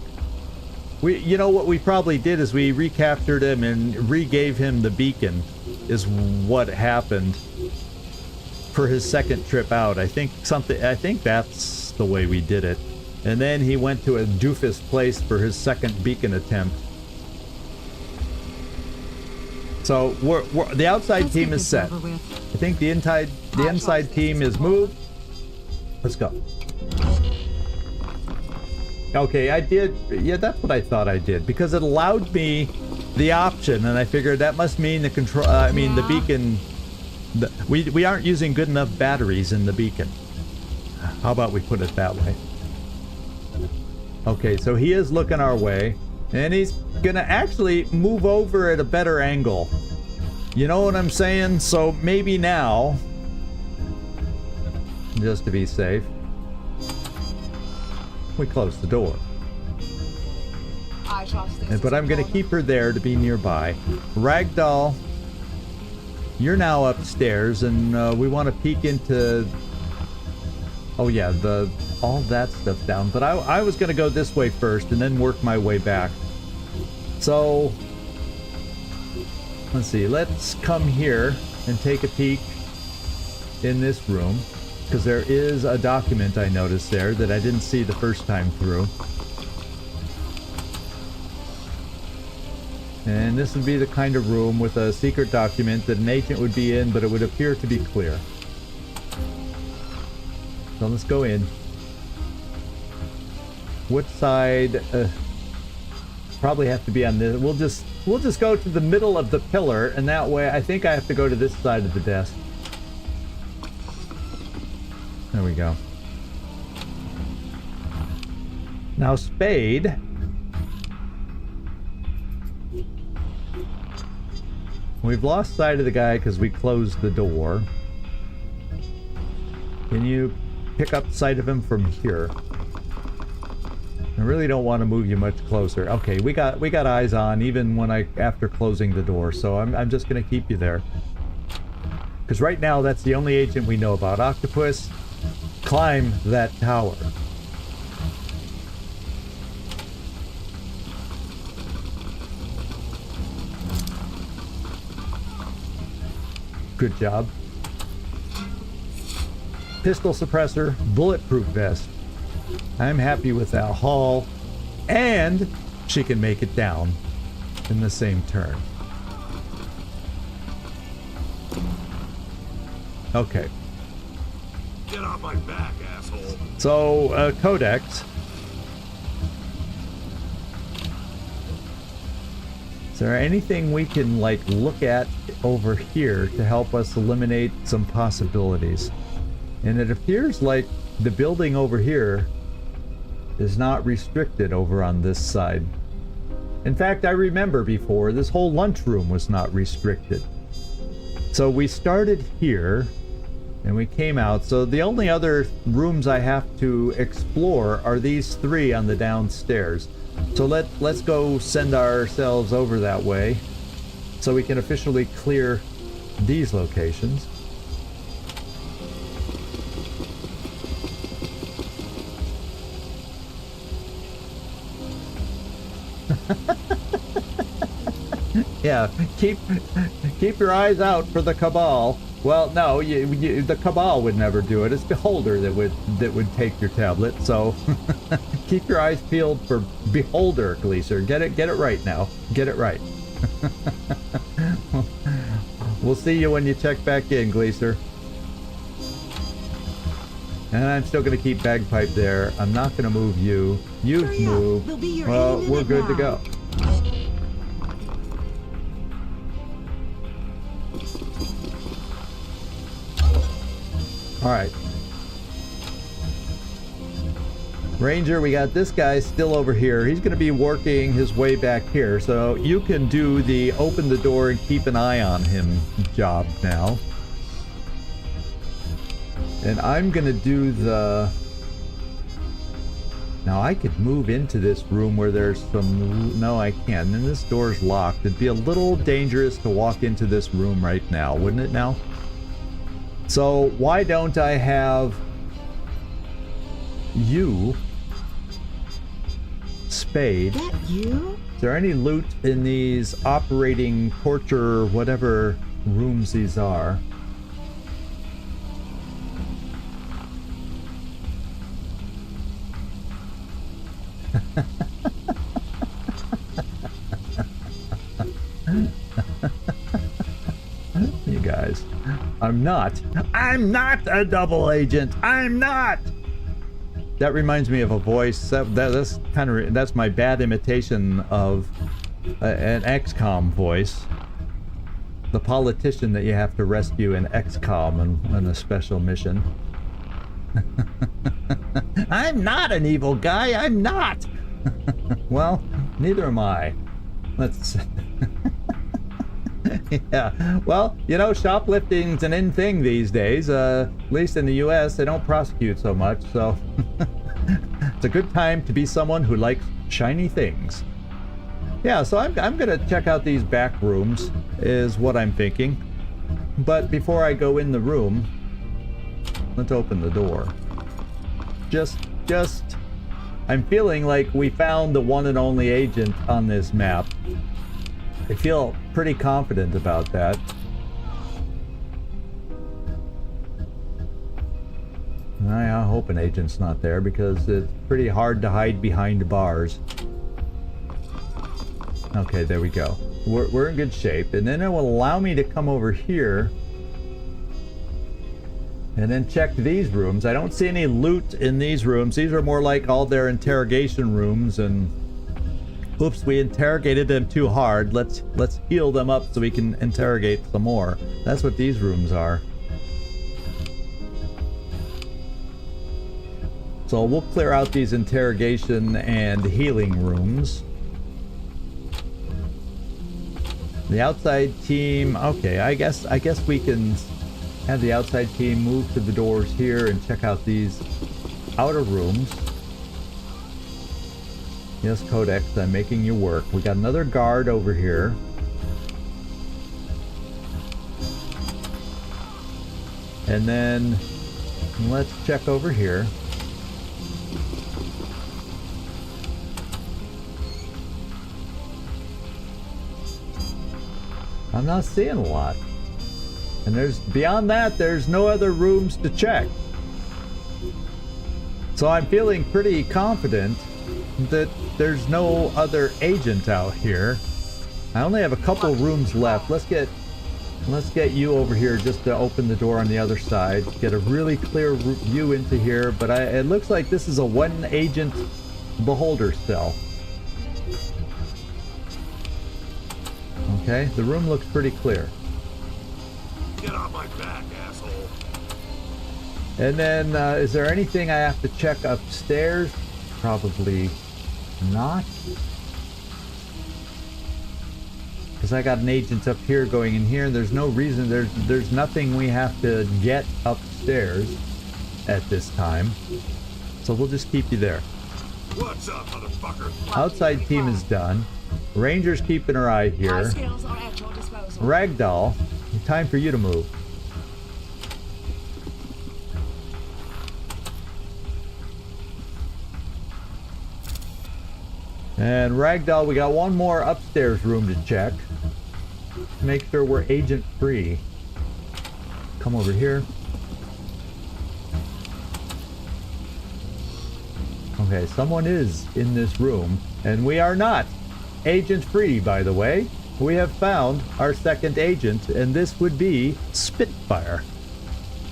You know what we probably did is we recaptured him and re-gave him the beacon is what happened for his second trip out. I think that's the way we did it. And then he went to a doofus place for his second beacon attempt. So the outside team is set. I think the inside team is moved. Let's go. Okay, I did. Yeah, that's what I thought I did because it allowed me the option, and I figured that must mean the control. The beacon. We aren't using good enough batteries in the beacon. How about we put it that way? Okay, so he is looking our way, and he's gonna actually move over at a better angle. You know what I'm saying? So maybe now, just to be safe, we close the door. But I'm gonna keep her there to be nearby. Ragdoll, you're now upstairs, and we want to peek into. Oh yeah, all that stuff down. But I was gonna go this way first, and then work my way back. So. Let's see, let's come here and take a peek in this room, because there is a document I noticed there that I didn't see the first time through. And this would be the kind of room with a secret document that an agent would be in, but it would appear to be clear. So let's go in. Which side? Probably have to be on this. We'll just go to the middle of the pillar, and that way I think I have to go to this side of the desk. There we go. Now Spade. We've lost sight of the guy because we closed the door. Can you pick up sight of him from here? I really don't want to move you much closer. Okay, we got eyes on even when after closing the door, so I'm just gonna keep you there. Because right now that's the only agent we know about. Octopus, climb that tower. Good job. Pistol suppressor, bulletproof vest. I'm happy with that haul, and she can make it down in the same turn. Okay. Get off my back, asshole. So, Codex, Is there anything we can like look at over here to help us eliminate some possibilities? And it appears like the building over here is not restricted over on this side. In fact, I remember before this whole lunchroom was not restricted. So we started here and we came out. So the only other rooms I have to explore are these three on the downstairs. So let's go send ourselves over that way so we can officially clear these locations. Yeah, keep your eyes out for the Cabal. Well, no, the Cabal would never do it. It's Beholder that would take your tablet. So keep your eyes peeled for Beholder, Gleaser. Get it right now. Get it right. We'll see you when you check back in, Gleaser. And I'm still going to keep Bagpipe there. I'm not going to move you. You move. Well, we're good to go. Alright. Ranger, we got this guy still over here. He's going to be working his way back here. So you can do the open the door and keep an eye on him job now. And I'm going to do the... Now I could move into this room where there's some... No, I can't. And this door's locked. It'd be a little dangerous to walk into this room right now, wouldn't it now? So why don't I have you, Spade? That you? Is there any loot in these operating torture whatever rooms these are? You guys, I'm not a double agent. I'm not. That reminds me of a voice. That's my bad imitation of an XCom voice. The politician that you have to rescue in XCom in a special mission. I'm not an evil guy. I'm not. Well, neither am I. Let's. Yeah, well, you know, shoplifting's an in thing these days. At least in the US, they don't prosecute so much, so it's a good time to be someone who likes shiny things. Yeah, so I'm gonna check out these back rooms, is what I'm thinking. But before I go in the room, let's open the door. I'm feeling like we found the one and only agent on this map. I feel pretty confident about that. I hope an agent's not there because it's pretty hard to hide behind bars. Okay, there we go. We're in good shape. And then it will allow me to come over here and then check these rooms. I don't see any loot in these rooms. These are more like all their interrogation rooms and... Oops, we interrogated them too hard. Let's heal them up so we can interrogate some more. That's what these rooms are. So we'll clear out these interrogation and healing rooms. The outside team, okay, I guess we can have the outside team move to the doors here and check out these outer rooms. Yes, Codex, I'm making you work. We got another guard over here. And then let's check over here. I'm not seeing a lot. And beyond that, there's no other rooms to check. So I'm feeling pretty confident that there's no other agent out here. I only have a couple rooms left. Let's get you over here just to open the door on the other side. Get a really clear view into here, but it looks like this is a one agent beholder cell. Okay, the room looks pretty clear. Get on my back, asshole. And then, is there anything I have to check upstairs? Probably not. Because I got an agent up here going in here. There's no reason, there's nothing we have to get upstairs at this time. So we'll just keep you there. What's up, motherfucker? Outside team is done. Ranger's keeping her eye here. Our skills are at your disposal. Ragdoll, time for you to move. And Ragdoll, we got one more upstairs room to check. Make sure we're agent free. Come over here. Okay, someone is in this room, and we are not agent free, by the way. We have found our second agent, and this would be Spitfire.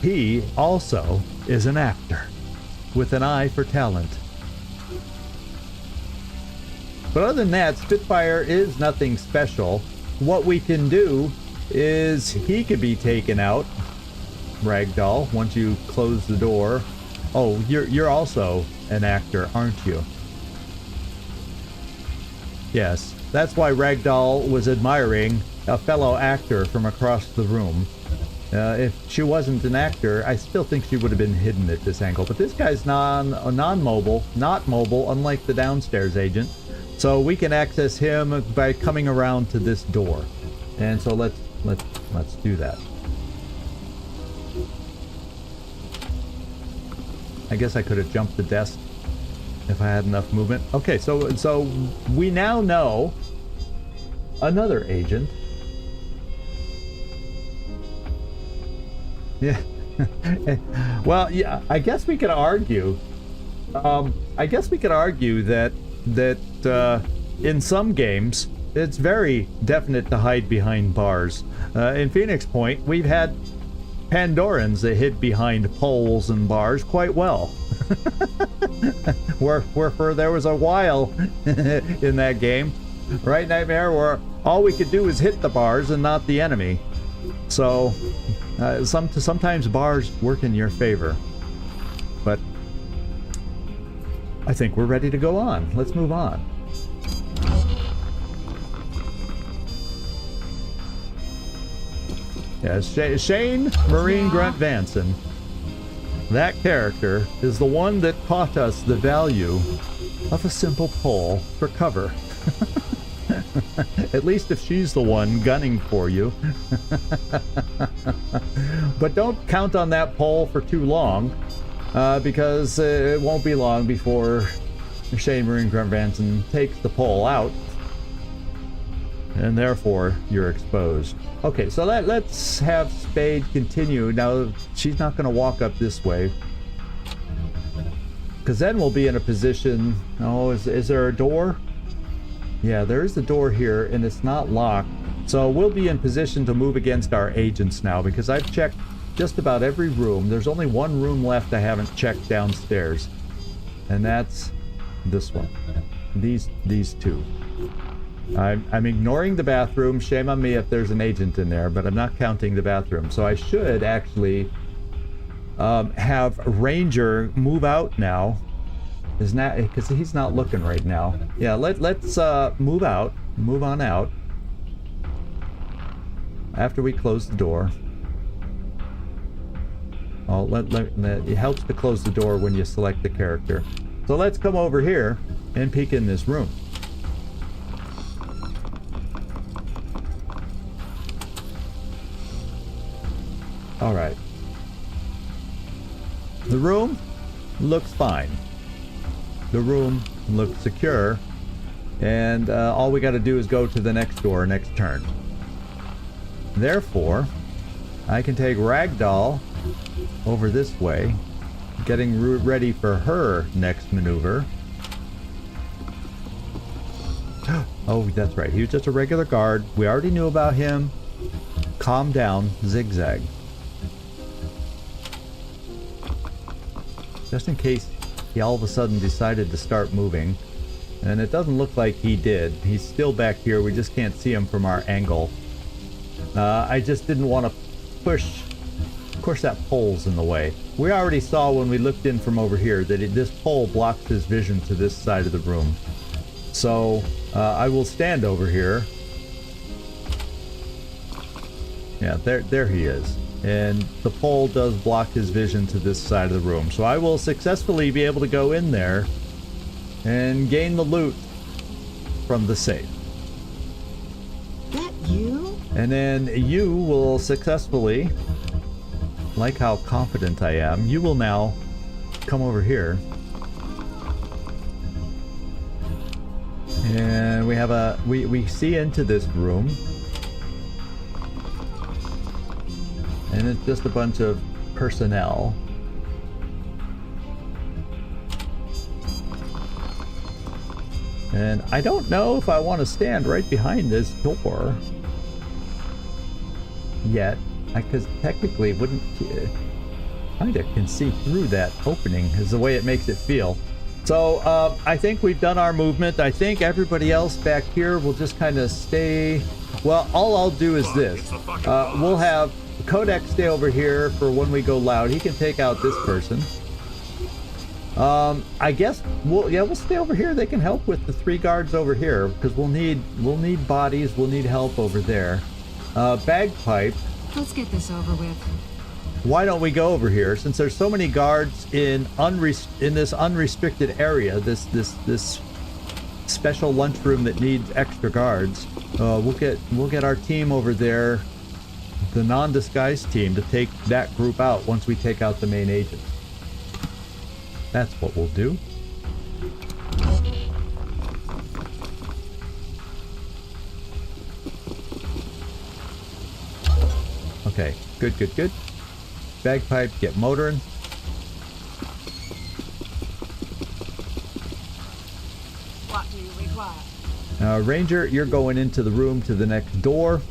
He also is an actor with an eye for talent. But other than that, Spitfire is nothing special. What we can do is he could be taken out, Ragdoll, once you close the door. Oh, you're also an actor, aren't you? Yes, that's why Ragdoll was admiring a fellow actor from across the room. If she wasn't an actor, I still think she would have been hidden at this angle. But this guy's non-mobile, not mobile, unlike the downstairs agent. So we can access him by coming around to this door. And so let's do that. I guess I could have jumped the desk if I had enough movement. Okay, so we now know another agent. Yeah. Well, yeah, I guess we could argue. That in some games it's very definite to hide behind bars. In Phoenix Point, we've had Pandorans that hid behind poles and bars quite well. where there was a while in that game, right, Nightmare, where all we could do was hit the bars and not the enemy. So sometimes bars work in your favor. But I think we're ready to go on. Let's move on. Yes, Shane Marine Grunt Vanson. That character is the one that taught us the value of a simple pole for cover. At least if she's the one gunning for you. But don't count on that pole for too long, because it won't be long before Shane Marine Grunt Vanson takes the pole out, and therefore you're exposed. Okay, so let's have Spade continue. Now, she's not going to walk up this way, because then we'll be in a position... Oh, is there a door? Yeah, there is a door here, and it's not locked. So we'll be in position to move against our agents now, because I've checked just about every room. There's only one room left I haven't checked downstairs, and that's this one. These two. I'm ignoring the bathroom. Shame on me if there's an agent in there, but I'm not counting the bathroom. So I should actually have Ranger move out now. Because he's not looking right now. Yeah, let's move out. Move on out. After we close the door. Oh, it helps to close the door when you select the character. So let's come over here and peek in this room. Alright. The room looks fine. The room looks secure. And all we got to do is go to the next door next turn. Therefore, I can take Ragdoll over this way, getting ready for her next maneuver. Oh, that's right. He was just a regular guard. We already knew about him. Calm down, ZigZag. Just in case he all of a sudden decided to start moving. And it doesn't look like he did. He's still back here. We just can't see him from our angle. I just didn't want to push. Of course, that pole's in the way. We already saw when we looked in from over here that this pole blocks his vision to this side of the room. So I will stand over here. Yeah, there he is. And the pole does block his vision to this side of the room. So I will successfully be able to go in there and gain the loot from the safe. That you? And then you will successfully, like how confident I am, you will now come over here. And we have a, we see into this room. And it's just a bunch of personnel. And I don't know if I want to stand right behind this door yet, because technically it wouldn't, kind of can see through that opening is the way it makes it feel. So I think we've done our movement. I think everybody else back here will just kind of stay. Well, all I'll do is this. We'll have Kodak stay over here for when we go loud. He can take out this person. I guess we'll stay over here. They can help with the 3 guards over here because we'll need bodies. We'll need help over there. Bagpipe. Let's get this over with. Why don't we go over here since there's so many guards in this unrestricted area, this special lunchroom that needs extra guards. We'll get our team over there, the non-disguised team, to take that group out once we take out the main agent. That's what we'll do. Okay, good. Bagpipe, get motoring. What do you require? Ranger, you're going into the room to the next door.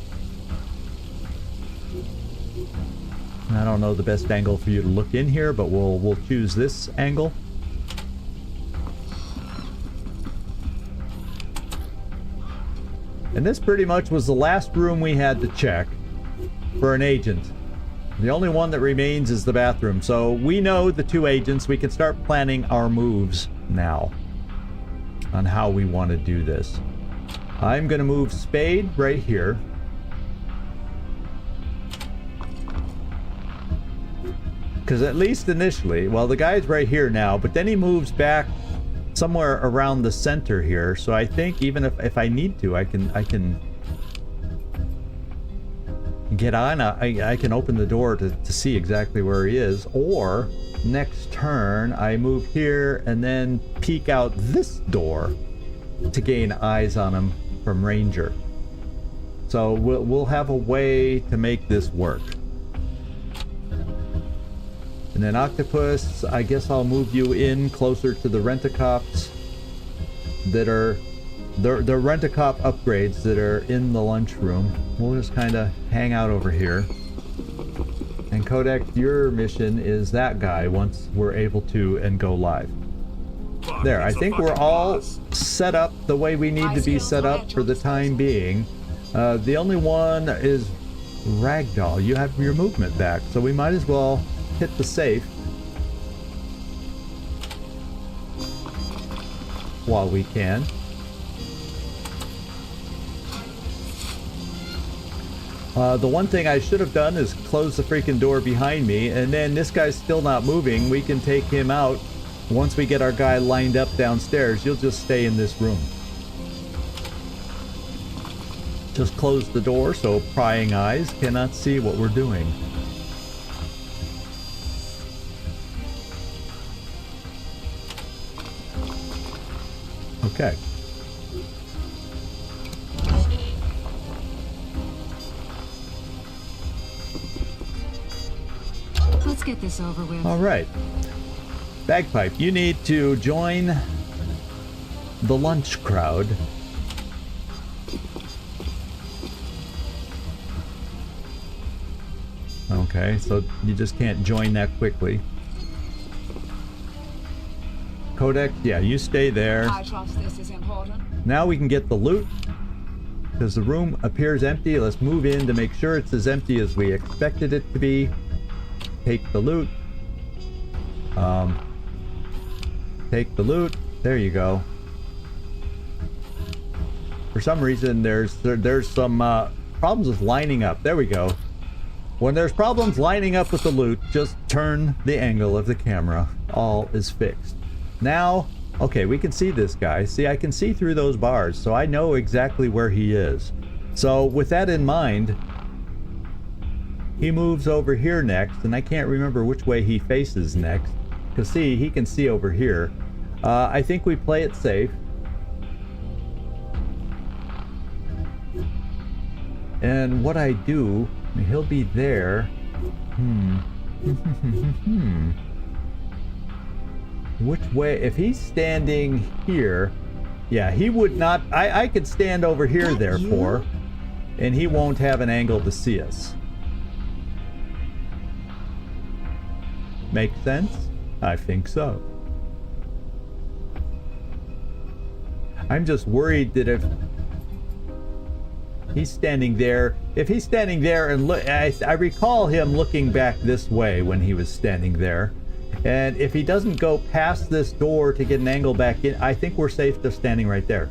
I don't know the best angle for you to look in here, but we'll choose this angle. And this pretty much was the last room we had to check for an agent. The only one that remains is the bathroom. So we know the 2 agents. We can start planning our moves now on how we want to do this. I'm going to move Spade right here. Because at least initially, well, the guy's right here now, but then he moves back somewhere around the center here. So I think even if I need to, I can get on. I can open the door to see exactly where he is. Or next turn, I move here and then peek out this door to gain eyes on him from Ranger. So we'll have a way to make this work. And then Octopus, I guess I'll move you in closer to the rent-a-cops that are the rent-a-cop upgrades that are in the lunchroom. We'll just kind of hang out over here. And Kodak, your mission is that guy once we're able to and go live. There, I think we're all set up the way we need to be set up for the time being. The only one is Ragdoll. You have your movement back, so we might as well hit the safe while we can. The one thing I should have done is close the freaking door behind me, and then this guy's still not moving. We can take him out once we get our guy lined up downstairs. You'll just stay in this room. Just close the door so prying eyes cannot see what we're doing. Okay. Let's get this over with. All right. Bagpipe, you need to join the lunch crowd. Okay, so you just can't join that quickly. Codex, yeah, you stay there. I trust this is important. Now we can get the loot. Because the room appears empty. Let's move in to make sure it's as empty as we expected it to be. Take the loot. Take the loot. There you go. For some reason, there's some problems with lining up. There we go. When there's problems lining up with the loot, just turn the angle of the camera. All is fixed. Now, okay, we can see this guy. See, I can see through those bars, so I know exactly where he is. So with that in mind, he moves over here next, and I can't remember which way he faces next. Because see, he can see over here. I think we play it safe. And what I do, he'll be there. Which way? If he's standing here, yeah, he would not. I could stand over here, therefore, and he won't have an angle to see us. Make sense? I think so. I'm just worried that if he's standing there, and look, I recall him looking back this way when he was standing there. And if he doesn't go past this door to get an angle back in, I think we're safe just standing right there.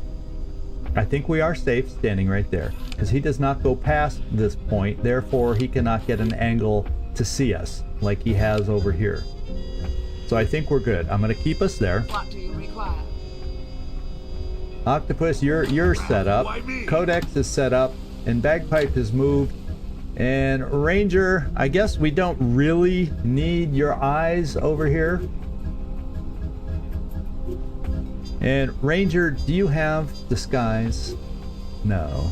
I think we are safe standing right there. Because he does not go past this point, therefore he cannot get an angle to see us like he has over here. So I think we're good. I'm going to keep us there. What do you require? Octopus, you're set up. Codex is set up. And Bagpipe is moved. And Ranger, I guess we don't really need your eyes over here. And Ranger, do you have disguise? No.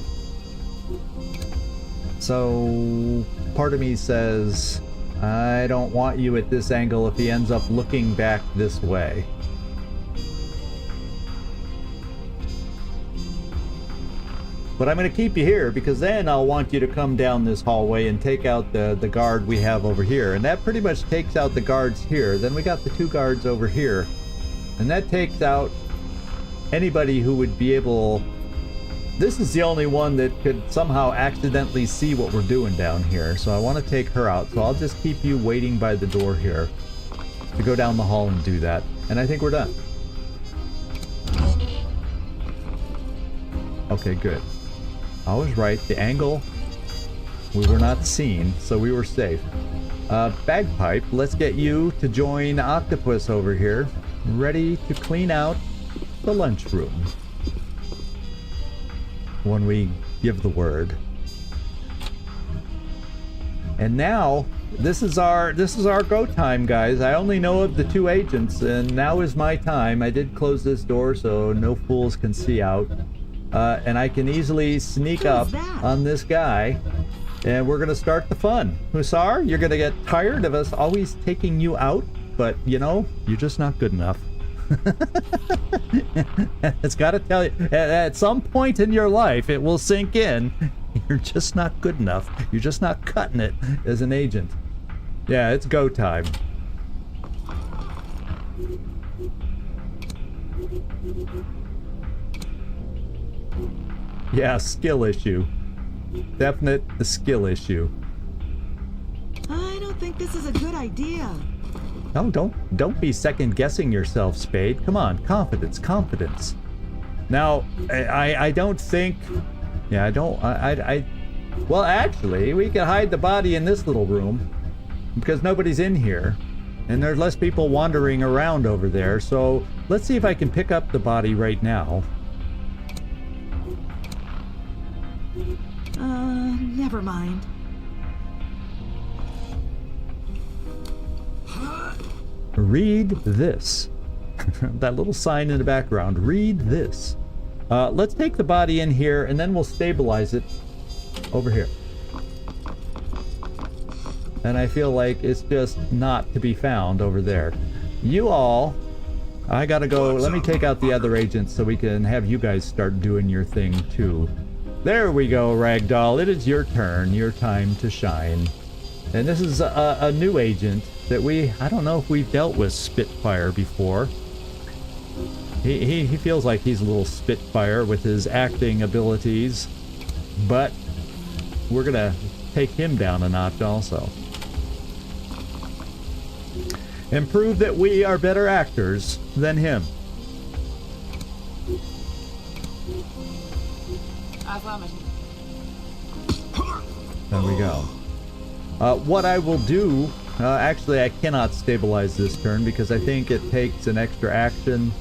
So part of me says, I don't want you at this angle if he ends up looking back this way. But I'm going to keep you here because then I'll want you to come down this hallway and take out the guard we have over here. And that pretty much takes out the guards here. Then we got the 2 guards over here. And that takes out anybody who would be able... This is the only one that could somehow accidentally see what we're doing down here. So I want to take her out. So I'll just keep you waiting by the door here to go down the hall and do that. And I think we're done. Okay, good. I was right. The angle, we were not seen, so we were safe. Bagpipe, let's get you to join Octopus over here, ready to clean out the lunchroom when we give the word. And now, this is our go time, guys. I only know of the 2 agents, and now is my time. I did close this door so no fools can see out. And I can easily sneak up on this guy, and we're gonna start the fun. Hussar, you're gonna get tired of us always taking you out, but you know, you're just not good enough. It's gotta tell you, at some point in your life, it will sink in. You're just not good enough. You're just not cutting it as an agent. Yeah, it's go time. Yeah, skill issue. Definite the skill issue. I don't think this is a good idea. No, don't be second guessing yourself, Spade. Come on, confidence. Now, I don't think. Yeah, well, actually, we can hide the body in this little room because nobody's in here, and there's less people wandering around over there. So let's see if I can pick up the body right now. Never mind. Read this. That little sign in the background. Read this. Let's take the body in here and then we'll stabilize it over here. And I feel like it's just not to be found over there. You all, I gotta go. Let me take out the other agents so we can have you guys start doing your thing too. There we go, Ragdoll. It is your turn. Your time to shine. And this is a new agent that I don't know if we've dealt with Spitfire before. He feels like he's a little spitfire with his acting abilities, but we're gonna take him down a notch also. And prove that we are better actors than him. There we go. What I will do, actually I cannot stabilize this turn because I think it takes an extra action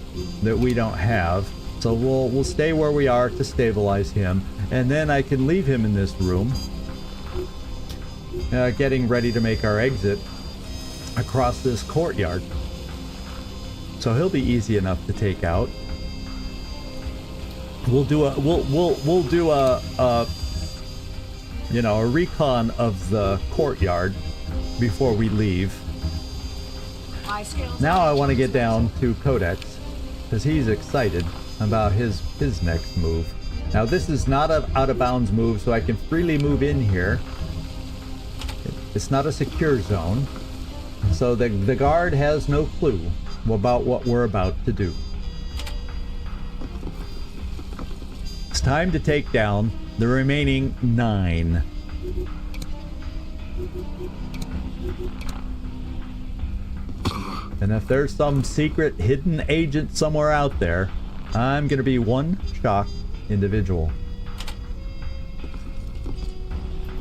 that we don't have. So we'll stay where we are to stabilize him, and then I can leave him in this room, getting ready to make our exit across this courtyard. So he'll be easy enough to take out. We'll do a you know, a recon of the courtyard before we leave. Now I want to get down to Codex because he's excited about his next move. Now this is not an out of bounds move, so I can freely move in here. It's not a secure zone, so the guard has no clue about what we're about to do. It's time to take down the remaining 9. And if there's some secret hidden agent somewhere out there, I'm gonna be one shocked individual.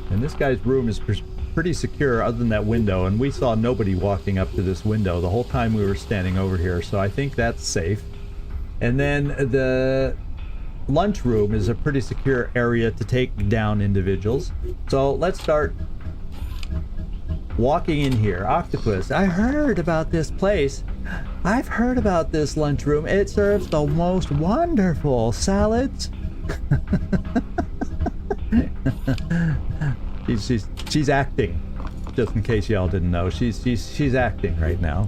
And this guy's room is pretty secure other than that window, and we saw nobody walking up to this window the whole time we were standing over here, so I think that's safe. And then the lunchroom is a pretty secure area to take down individuals. So let's start walking in here. Octopus, I heard about this place. I've heard about this lunchroom. It serves the most wonderful salads. She's acting. Just in case y'all didn't know, she's acting right now.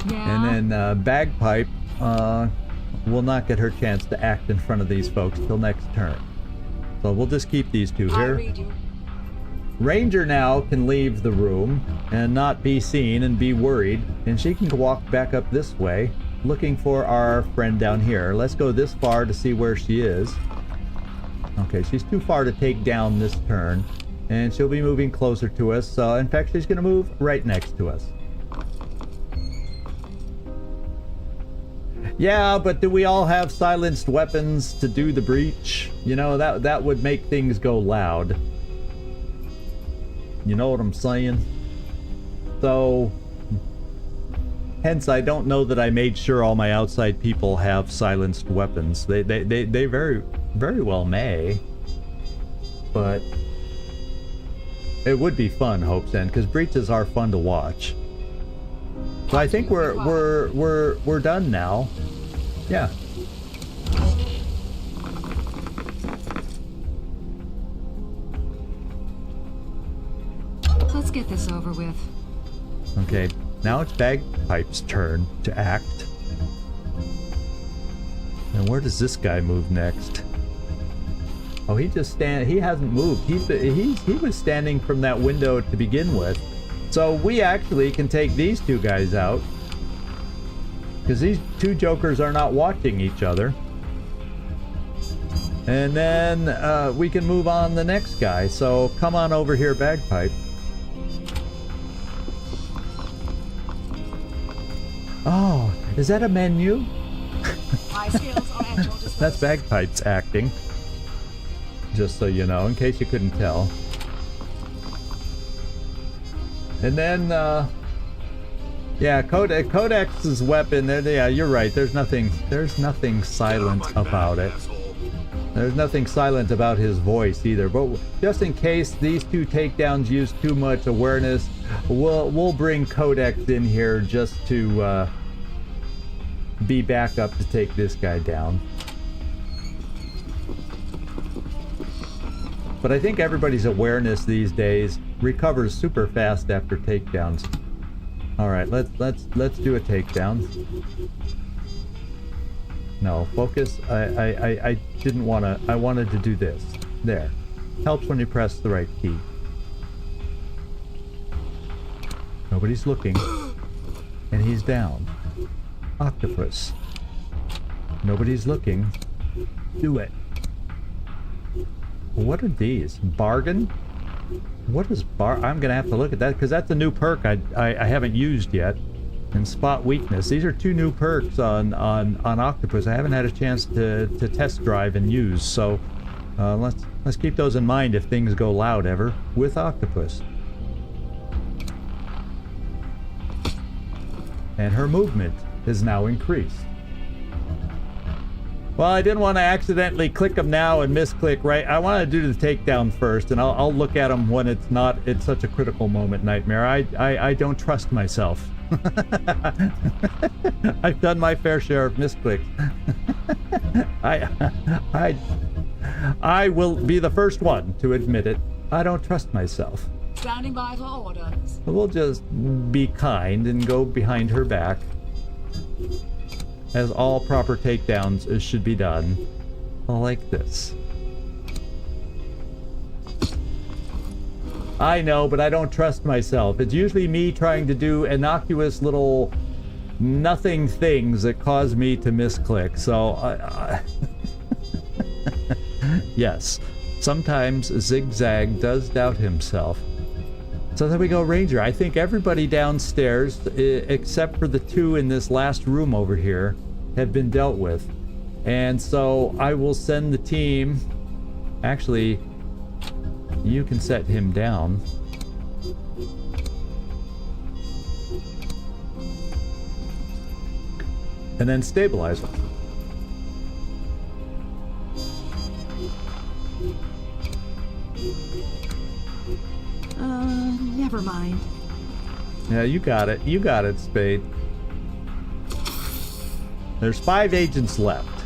Yeah. And then Bagpipe will not get her chance to act in front of these folks till next turn. So we'll just keep these two here. Ranger now can leave the room and not be seen and be worried, and she can walk back up this way looking for our friend down here. Let's go this far to see where she is. Okay, she's too far to take down this turn, and she'll be moving closer to us. In fact, she's going to move right next to us. Yeah, but do we all have silenced weapons to do the breach? You know, that would make things go loud. You know what I'm saying? So, hence I don't know that I made sure all my outside people have silenced weapons. They very, very well may. But it would be fun, Hope's End, because breaches are fun to watch. So I think we're done now. Yeah. Let's get this over with. Okay, now it's Bagpipe's turn to act. And where does this guy move next? Oh, he hasn't moved. He was standing from that window to begin with. So we actually can take these two guys out, because these two jokers are not watching each other. And then we can move on the next guy. So come on over here, Bagpipe. Oh, is that a menu? That's Bagpipe's acting. Just so you know, in case you couldn't tell. And then, yeah, Codex's weapon. Yeah, you're right. There's nothing silent about it. There's nothing silent about his voice either. But just in case these two takedowns use too much awareness, we'll bring Codex in here just to be back up to take this guy down. But I think everybody's awareness these days recovers super fast after takedowns. All right, let's do a takedown. No, focus. I didn't want to. I wanted to do this. There. Helps when you press the right key. Nobody's looking. And he's down. Octopus. Nobody's looking. Do it. What are these? Bargain? What is I'm gonna have to look at that because that's a new perk I haven't used yet. And spot weakness. These are 2 new perks on Octopus. I haven't had a chance to test drive and use. So let's keep those in mind if things go loud ever with Octopus. And her movement is now increased. Well, I didn't want to accidentally click them now and misclick, right? I want to do the takedown first, and I'll look at them when it's such a critical moment, Nightmare. I don't trust myself. I've done my fair share of misclicks. I will be the first one to admit it. I don't trust myself. Standing by for orders. We'll just be kind and go behind her back. As all proper takedowns should be done. Like this. I know, but I don't trust myself. It's usually me trying to do innocuous little nothing things that cause me to misclick. So, yes, sometimes ZigZag does doubt himself. So there we go, Ranger. I think everybody downstairs, except for the 2 in this last room over here, have been dealt with. And so I will send the team. Actually, you can set him down. And then stabilize him. Never mind. Yeah, you got it. You got it, Spade. There's 5 agents left.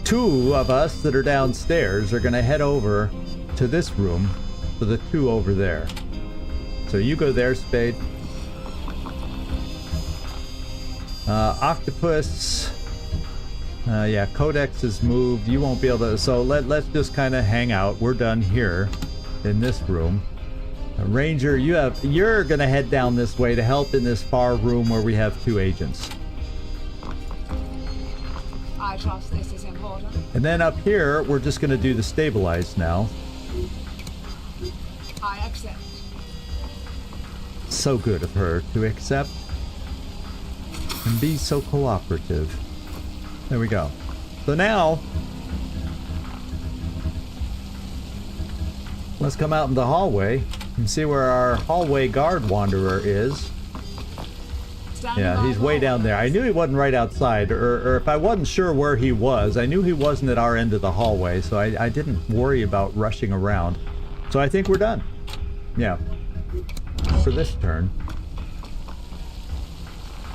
2 of us that are downstairs are going to head over to this room for the 2 over there. So you go there, Spade. Octopus. Yeah, Codex is moved. You won't be able to. So let's just kind of hang out. We're done here in this room. Ranger, you're gonna head down this way to help in this far room where we have 2 agents. I trust this is important. And then up here, we're just gonna do the stabilize now. I accept. So good of her to accept and be so cooperative. There we go. So now, let's come out in the hallway and see where our hallway guard wanderer is. Yeah, he's way down there. I knew he wasn't right outside, or if I wasn't sure where he was, I knew he wasn't at our end of the hallway, so I didn't worry about rushing around. So I think we're done. Yeah. For this turn.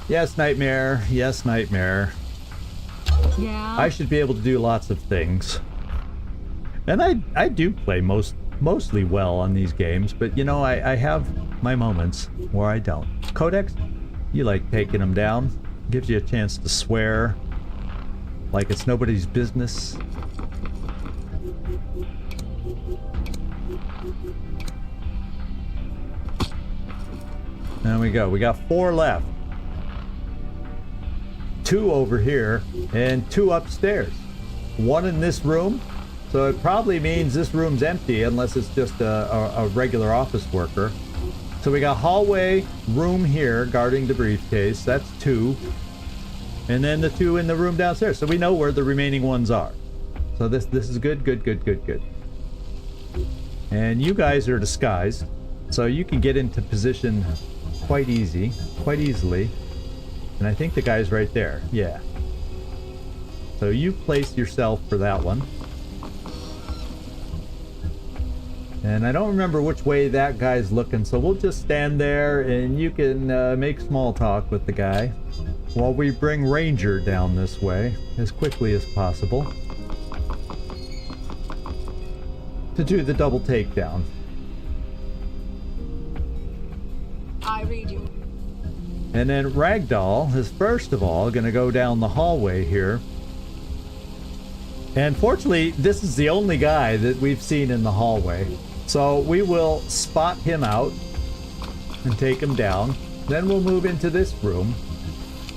Yes, Nightmare. Yes, Nightmare. Yeah. I should be able to do lots of things. And I do play mostly well on these games, but you know, I have my moments where I don't. Codex, you like taking them down. Gives you a chance to swear like it's nobody's business. There we go. We got 4 left. 2 over here and 2 upstairs. 1 in this room. So it probably means this room's empty unless it's just a regular office worker. So we got hallway room here guarding the briefcase. That's 2. And then the 2 in the room downstairs. So we know where the remaining ones are. So this is good. And you guys are disguised. So you can get into position quite easily. And I think the guy's right there. Yeah. So you place yourself for that one. And I don't remember which way that guy's looking, so we'll just stand there and you can make small talk with the guy while we bring Ranger down this way as quickly as possible to do the double takedown. I read you. And then Ragdoll is first of all going to go down the hallway here. And fortunately, this is the only guy that we've seen in the hallway. So we will spot him out and take him down. Then we'll move into this room.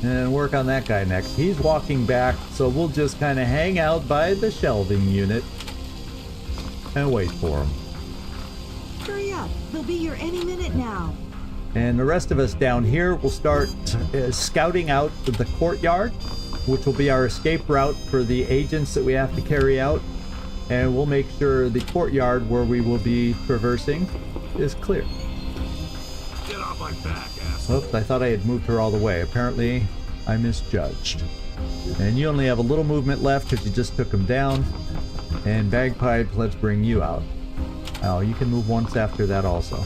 and work on that guy next. He's walking back, so we'll just kind of hang out by the shelving unit and wait for him. Hurry up. They'll be here any minute now. And the rest of us down here will start scouting out the courtyard, which will be our escape route for the agents that we have to carry out. And we'll make sure the courtyard where we will be traversing is clear. Get off my back, asshole. Oops, I thought I had moved her all the way. Apparently, I misjudged. And you only have a little movement left because you just took him down. And Bagpipe, let's bring you out. Oh, you can move once after that also.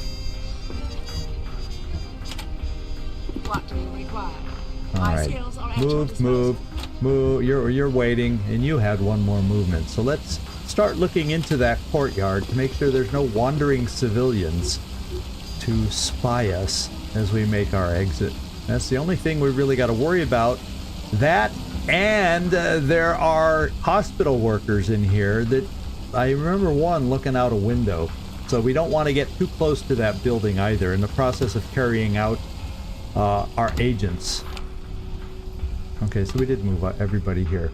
What do you require? All My right. skills are at your Move, disposal. move. You're waiting, and you had one more movement. So let's start looking into that courtyard to make sure there's no wandering civilians to spy us as we make our exit. That's the only thing we really got to worry about. That, and there are hospital workers in here that I remember one looking out a window. So we don't want to get too close to that building either in the process of carrying out our agents. Okay, so we did move everybody here.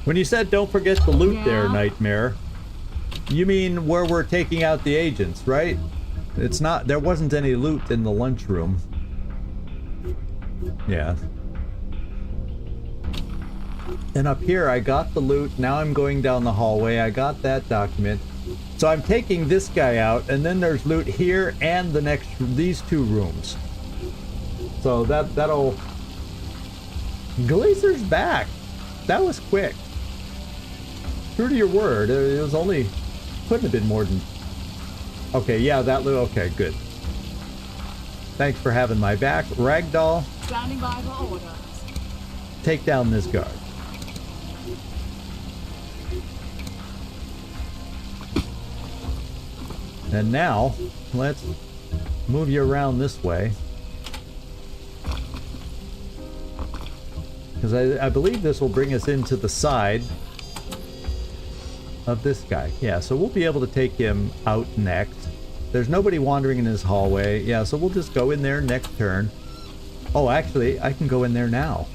When you said don't forget the loot there, Nightmare, you mean where we're taking out the agents, right? It's not, there wasn't any loot in the lunchroom. Yeah. And up here I got the loot, now I'm going down the hallway, I got that document. So I'm taking this guy out, and then there's loot here and the next, these two rooms. So that'll... Glazer's back! That was quick. True to your word, it was only... Couldn't have been more than... Okay, yeah, that loot, okay, good. Thanks for having my back. Ragdoll, Standing by for orders. take down this guard. And now, let's move you around this way. Because I believe this will bring us into the side of this guy. Yeah, so we'll be able to take him out next. There's nobody wandering in this hallway. Yeah, so we'll just go in there next turn. Oh, actually, I can go in there now.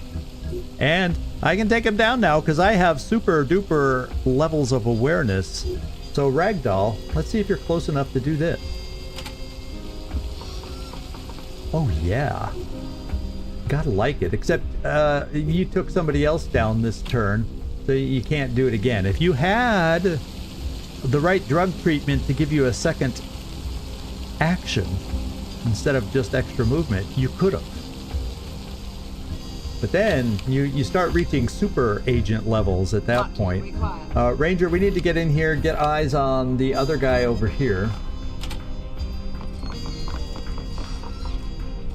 And I can take him down now because I have super duper levels of awareness. So Ragdoll, let's see if you're close enough to do this. Oh yeah. Gotta like it. Except you took somebody else down this turn, so you can't do it again. If you had the right drug treatment to give you a second action instead of just extra movement, you could have. But then you start reaching super agent levels at that point. Ranger, we need to get in here, get eyes on the other guy over here.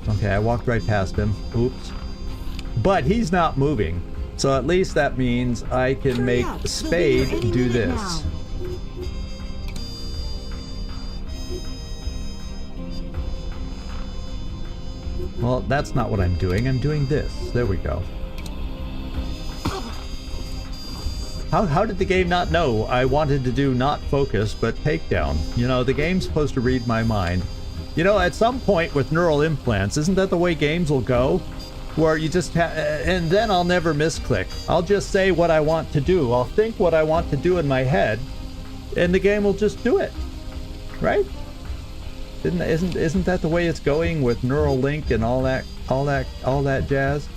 Okay, I walked right past him. Oops. But he's not moving. So at least that means I can make Spade do this. Well, that's not what I'm doing. I'm doing this. There we go. How did the game not know I wanted to do not focus, but takedown? You know, the game's supposed to read my mind. You know, at some point with neural implants, isn't that the way games will go? Where you just and then I'll never misclick. I'll just say what I want to do. I'll think what I want to do in my head, and the game will just do it. Right? Isn't that the way it's going with neural link and all that jazz?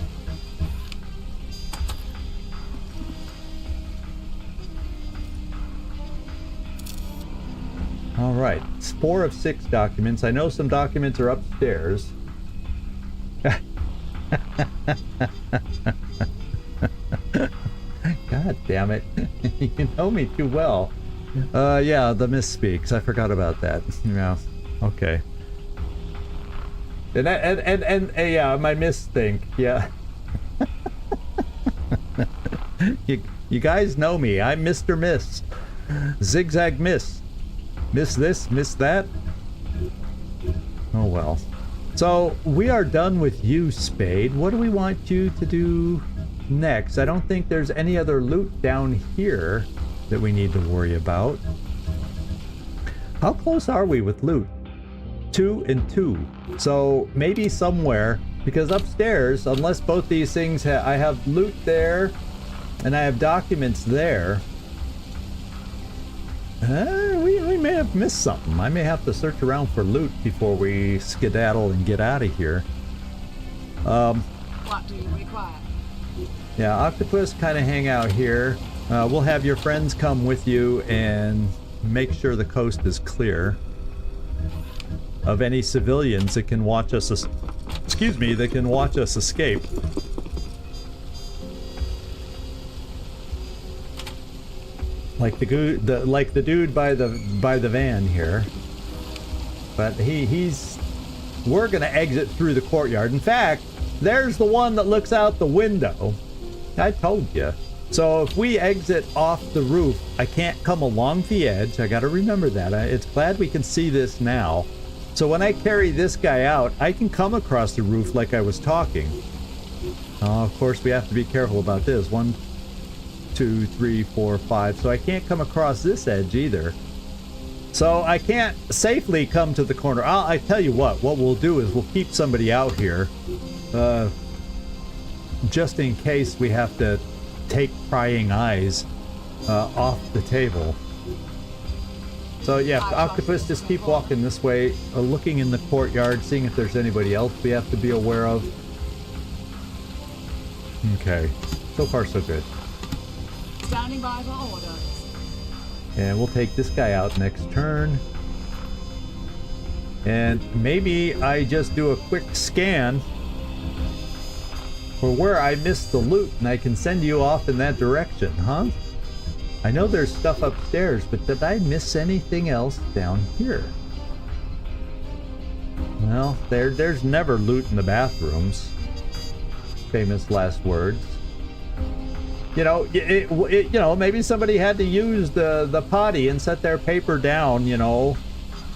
All right, 4 of 6 documents. I know some documents are upstairs. God damn it. You know me too well. Yeah, the misspeaks. I forgot about that. Yeah. Okay. And yeah, my misthink. Yeah. You guys know me. I'm Mr. Miss. ZigZag miss. Miss this, miss that. Oh well. So we are done with you, Spade. What do we want you to do next? I don't think there's any other loot down here that we need to worry about. How close are we with loot? 2 and 2. So maybe somewhere, because upstairs, unless both these things I have loot there and I have documents there, we may have missed something. I may have to search around for loot before we skedaddle and get out of here. What do you require? Yeah, Octopus, kind of hang out here. We'll have your friends come with you and make sure the coast is clear of any civilians that can watch us, that can watch us escape. Like the dude by the van here. But we're gonna exit through the courtyard. In fact, there's the one that looks out the window. I told you. So if we exit off the roof, I can't come along the edge. I gotta remember that. It's glad we can see this now. So when I carry this guy out, I can come across the roof like I was talking. Oh, of course, we have to be careful about this. 1, 2, 3, 4, 5. So I can't come across this edge either. So I can't safely come to the corner. I tell you what we'll do is we'll keep somebody out here. Just in case we have to take prying eyes off the table. So yeah, Octopus, just keep walking this way, looking in the courtyard, seeing if there's anybody else we have to be aware of. Okay, so far so good. Standing by for orders. And we'll take this guy out next turn. And maybe I just do a quick scan for where I missed the loot, and I can send you off in that direction, huh? I know there's stuff upstairs, but did I miss anything else down here? Well, there's never loot in the bathrooms. Famous last words. You know, maybe somebody had to use the potty and set their paper down, you know,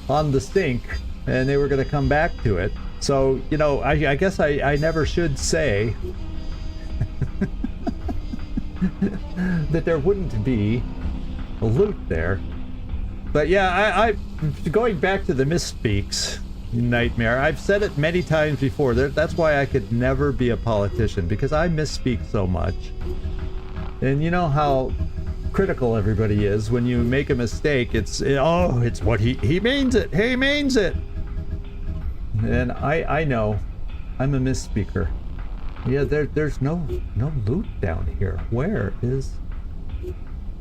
on the sink, and they were going to come back to it. So, you know, I guess I never should say that there wouldn't be a loot there. But yeah, I going back to the misspeaks nightmare, I've said it many times before. That's why I could never be a politician, because I misspeak so much. And you know how critical everybody is when you make a mistake. It's what he means it. He means it. And I know I'm a misspeaker. Yeah, there's no loot down here. Where is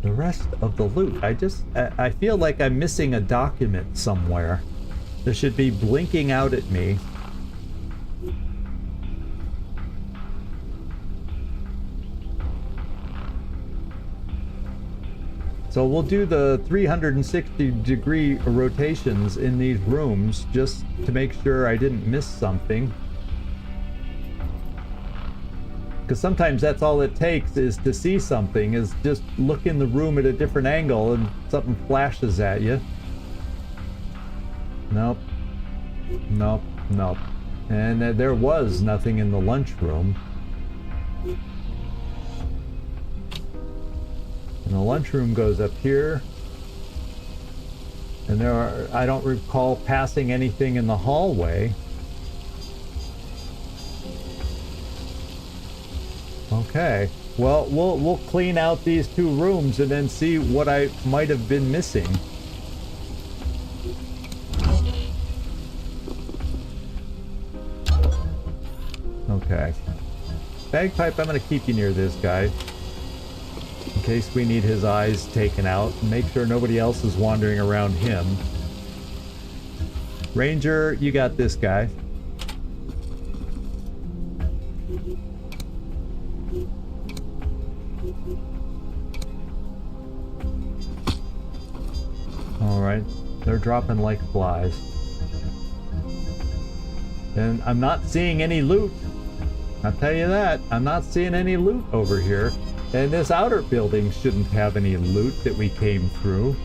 the rest of the loot? I feel like I'm missing a document somewhere. This should be blinking out at me. So we'll do the 360-degree rotations in these rooms just to make sure I didn't miss something. Because sometimes that's all it takes is to see something, is just look in the room at a different angle and something flashes at you. Nope. Nope. Nope. And there was nothing in the lunchroom. And the lunchroom goes up here. And I don't recall passing anything in the hallway. Okay. Well, we'll clean out these two rooms and then see what I might have been missing. Okay. Bagpipe, I'm going to keep you near this guy. In case we need his eyes taken out. Make sure nobody else is wandering around him. Ranger, you got this guy. Alright. They're dropping like flies. And I'm not seeing any loot. I'll tell you that. I'm not seeing any loot over here. And this outer building shouldn't have any loot that we came through.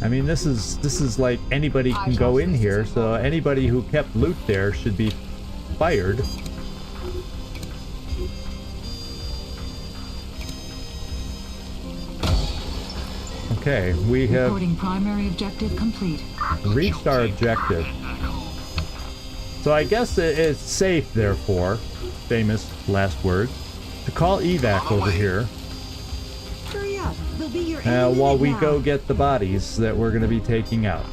I mean, this is like anybody can go in here, so anybody who kept loot there should be fired. Okay, we have Reporting primary objective complete. reached our objective. So I guess it's safe, therefore, famous last words, to call evac over here Hurry up. They'll be here any while minute we now. go get the bodies that we're going to be taking out.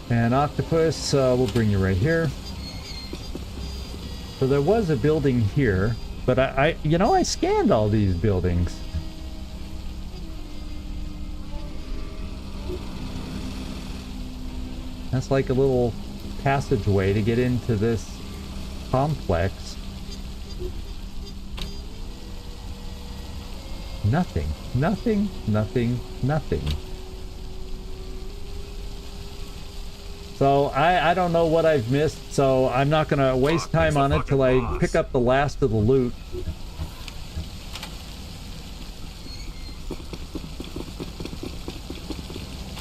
And Octopus, we'll bring you right here. So there was a building here, but I scanned all these buildings. That's like a little passageway to get into this complex. Nothing, nothing, nothing, nothing. So I don't know what I've missed, so I'm not going to waste time on it till I pick up the last of the loot.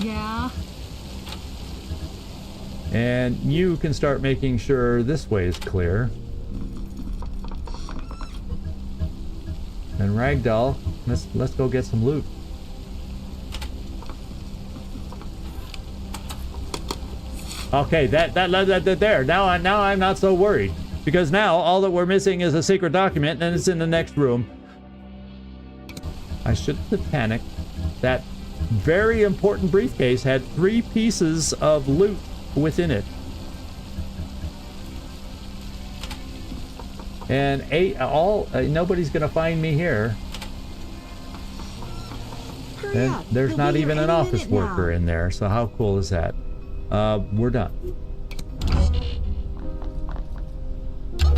Yeah. And you can start making sure this way is clear. And Ragdoll, let's go get some loot. Okay, that there. Now I'm not so worried, because now all that we're missing is a secret document, and it's in the next room. I shouldn't have panicked. That very important briefcase had 3 pieces of loot within it, and nobody's gonna find me here. Hurry And up. there's They'll not be here even an any office minute now. worker in there, so how cool is that? We're done.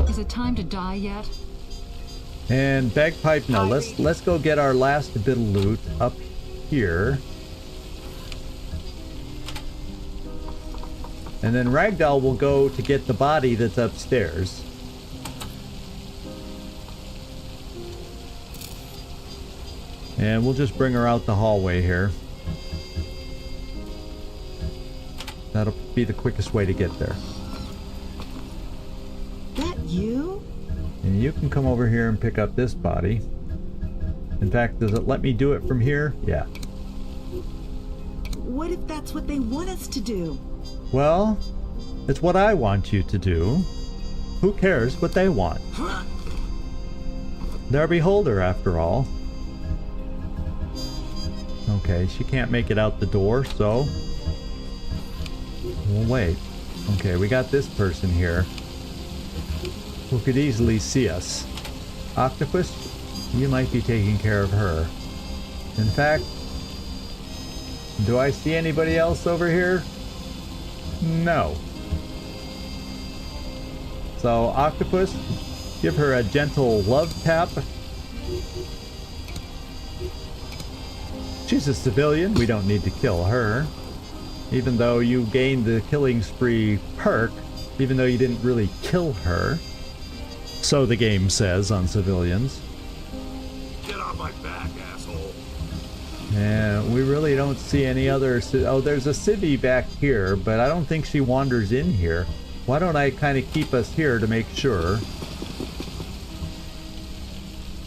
Is it time to die yet? And Bagpipe, no, let's go get our last bit of loot up here. And then Ragdoll will go to get the body that's upstairs. And we'll just bring her out the hallway here. That'll be the quickest way to get there. That you? And you can come over here and pick up this body. In fact, does it let me do it from here? Yeah. What if that's what they want us to do? Well, it's what I want you to do. Who cares what they want? They're a beholder, after all. Okay, she can't make it out the door, so we'll wait. Okay, we got this person here who could easily see us. Octopus, you might be taking care of her. In fact, do I see anybody else over here? No. So, Octopus, give her a gentle love tap. She's a civilian. We don't need to kill her. Even though you gained the killing spree perk, even though you didn't really kill her. So the game says on civilians. Get on my back, asshole. And we really don't see any other... Oh, there's a civvy back here, but I don't think she wanders in here. Why don't I kind of keep us here to make sure?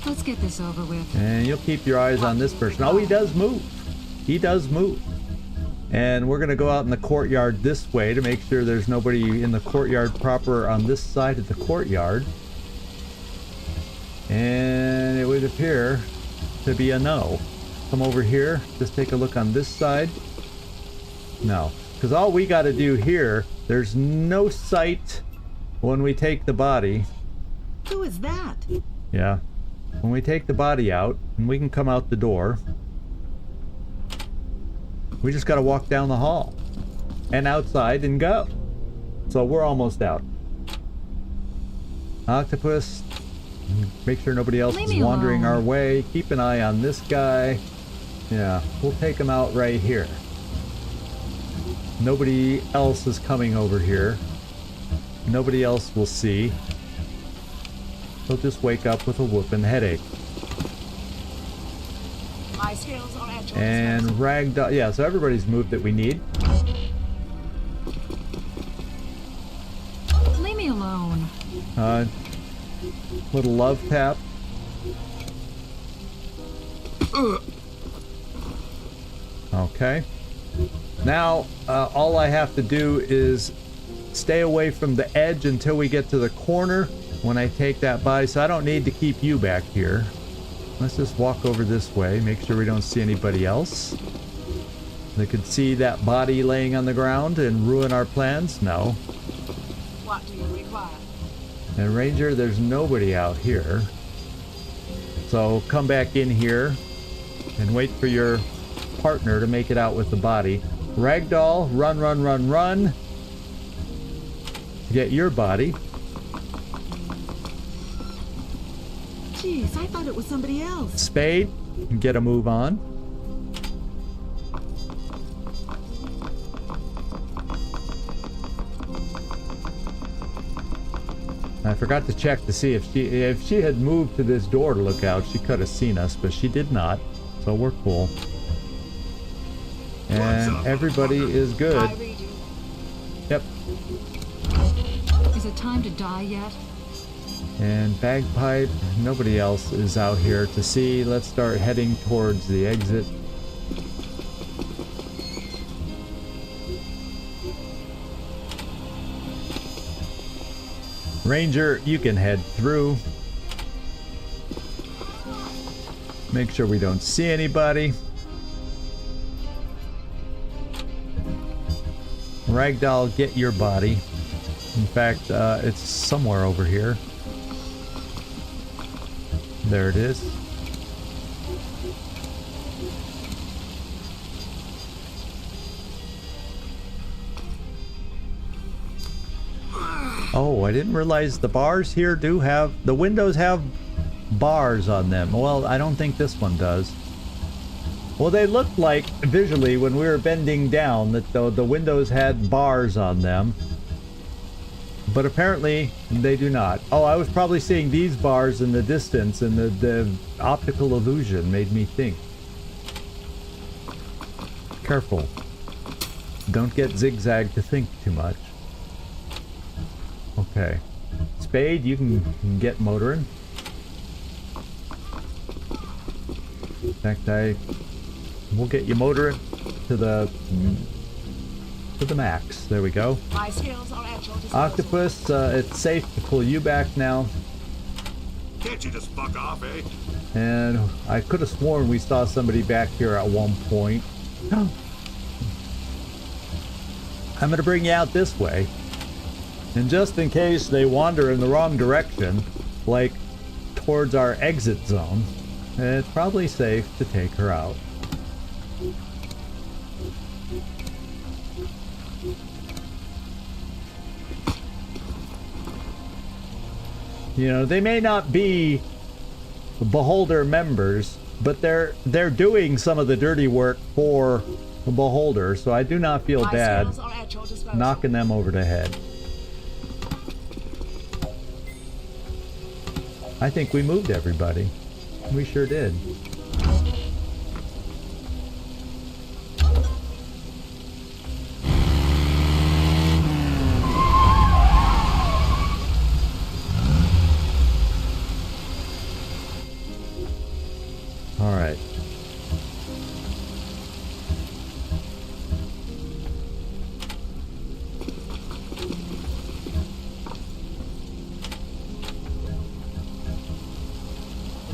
Let's get this over with. And you'll keep your eyes on this person. Oh, he does move. He does move. And we're going to go out in the courtyard this way to make sure there's nobody in the courtyard proper on this side of the courtyard. And it would appear to be a no. Come over here. Just take a look on this side. No. Because all we got to do here, there's no sight when we take the body. Who is that? Yeah. When we take the body out, and we can come out the door, we just got to walk down the hall and outside and go. So we're almost out. Octopus, make sure nobody else Leave is me wandering alone. our way. Keep an eye on this guy. Yeah, we'll take him out right here. Nobody else is coming over here. Nobody else will see. He'll just wake up with a whooping headache. My skills are at your And Ragdoll, yeah, so everybody's moved that we need. Leave me Little love tap. Okay. Now, all I have to do is stay away from the edge until we get to the corner when I take that body. So I don't need to keep you back here. Let's just walk over this way, make sure we don't see anybody else. They could see that body laying on the ground and ruin our plans? No. What do you require? And Ranger, there's nobody out here. So come back in here and wait for your partner to make it out with the body. Ragdoll, run, run, run, run. Get your body. Jeez, I thought it was somebody else. Spade, get a move on. I forgot to check to see if she had moved to this door to look out, she could have seen us, but she did not. So we're cool. And everybody is good. I read you. Yep. Is it time to die yet? And Bagpipe, nobody else is out here to see. Let's start heading towards the exit. Ranger, you can head through. Make sure we don't see anybody. Ragdoll, get your body. In fact, it's somewhere over here. There it is. Oh, I didn't realize the bars here do have... The windows have bars on them. Well, I don't think this one does. Well, they looked like, visually, when we were bending down, that the windows had bars on them. But apparently, they do not. Oh, I was probably seeing these bars in the distance, and the optical illusion made me think. Careful. Don't get ZigZag to think too much. Okay. Spade, you can get motoring. In fact, we'll get you motoring to the max. There we go. My skills are at your disposal. Octopus, it's safe to pull you back now. Can't you just fuck off, eh? And I could have sworn we saw somebody back here at one point. I'm going to bring you out this way. And just in case they wander in the wrong direction, like towards our exit zone, it's probably safe to take her out. You know, they may not be Beholder members, but they're doing some of the dirty work for Beholder, so I do not feel bad knocking them over the head. I think we moved everybody. We sure did. All right.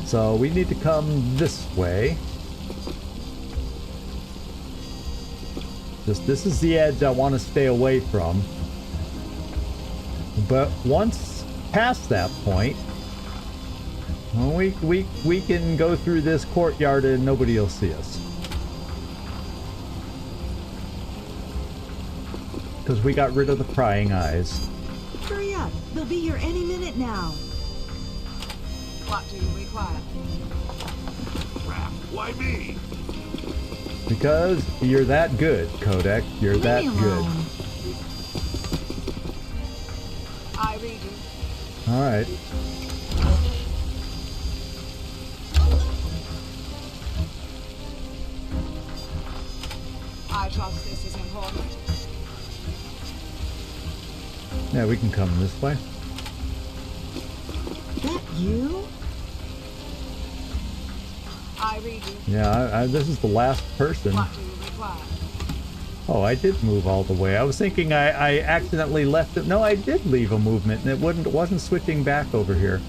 So we need to come this way. This is the edge I want to stay away from. But once past that point, well, we can go through this courtyard and nobody will see us. Because we got rid of the prying eyes. Hurry up. They'll be here any minute now. What do you require? Crap, why me? Because you're that good, Kodak. You're that good. I read you. All right. I trust this is important. Yeah, we can come this way. You? I read you. Yeah, this is the last person. What do you require? Oh, I did move all the way. I was thinking I accidentally left it. No, I did leave a movement, and it wasn't switching back over here.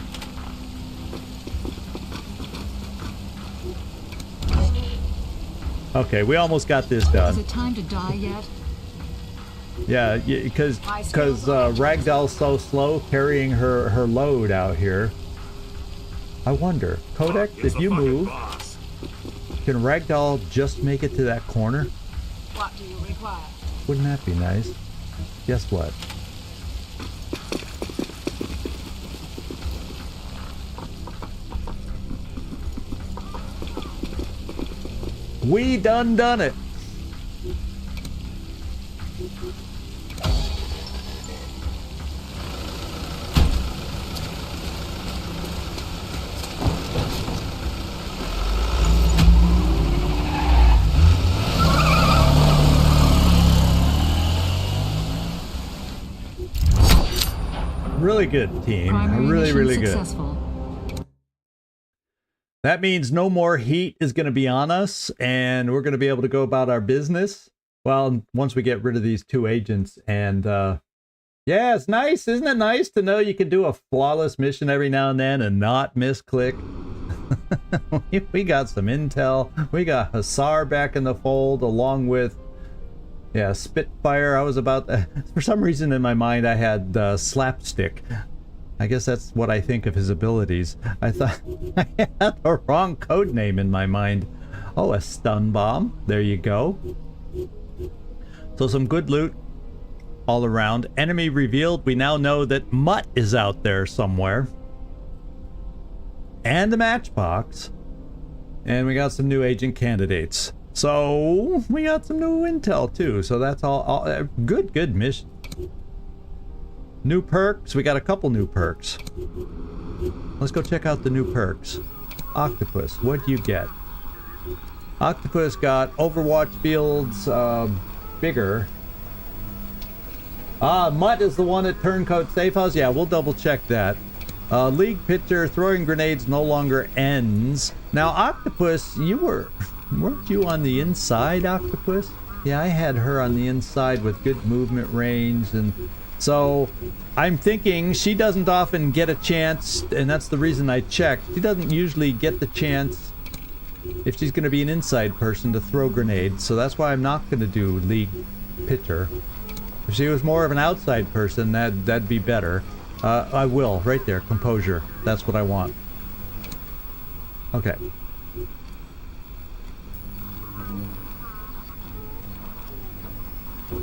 Okay, we almost got this done. Is it time to die yet? Yeah, because Ragdoll's so slow carrying her load out here. I wonder, Kodak, if you move, can Ragdoll just make it to that corner? What do you require? Wouldn't that be nice? Guess what? We done it. Really good team. Primary Really mission good. successful. That means no more heat is going to be on us, and we're going to be able to go about our business. Well, once we get rid of these two agents, and yeah, it's nice, isn't it nice to know you can do a flawless mission every now and then and not misclick? We got some intel. We got Hussar back in the fold, along with Spitfire. I was about for some reason in my mind I had Slapstick. I guess that's what I think of his abilities. I thought I had the wrong code name in my mind. Oh, a stun bomb. There you go. So some good loot all around. Enemy revealed. We now know that Mutt is out there somewhere. And a matchbox. And we got some new agent candidates. So we got some new intel too. So that's all good mission. New perks. We got a couple new perks. Let's go check out the new perks. Octopus, what do you get? Octopus got Overwatch fields bigger. Mutt is the one at Turncoat Safe House. Yeah, we'll double check that. League pitcher, throwing grenades no longer ends. Now, Octopus, weren't you on the inside, Octopus? Yeah, I had her on the inside with good movement range, and so I'm thinking she doesn't often get a chance, and that's the reason I checked. She doesn't usually get the chance, if she's going to be an inside person, to throw grenades, so that's why I'm not going to do League pitcher. If she was more of an outside person, that'd be better. I will, right there, composure. That's what I want. Okay.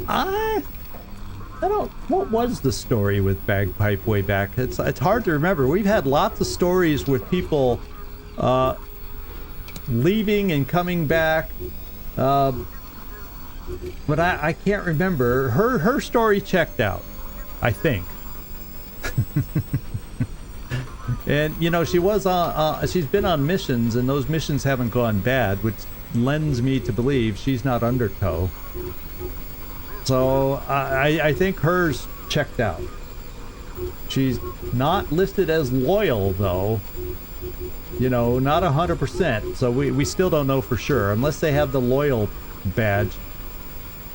I don't. What was the story with Bagpipe way back? It's hard to remember. We've had lots of stories with people leaving and coming back, but I can't remember. Her story checked out, I think. And you know, she was she's been on missions, and those missions haven't gone bad, which lends me to believe she's not undertow. So I think hers checked out. She's not listed as loyal though. You know, not 100%. So we still don't know for sure unless they have the loyal badge.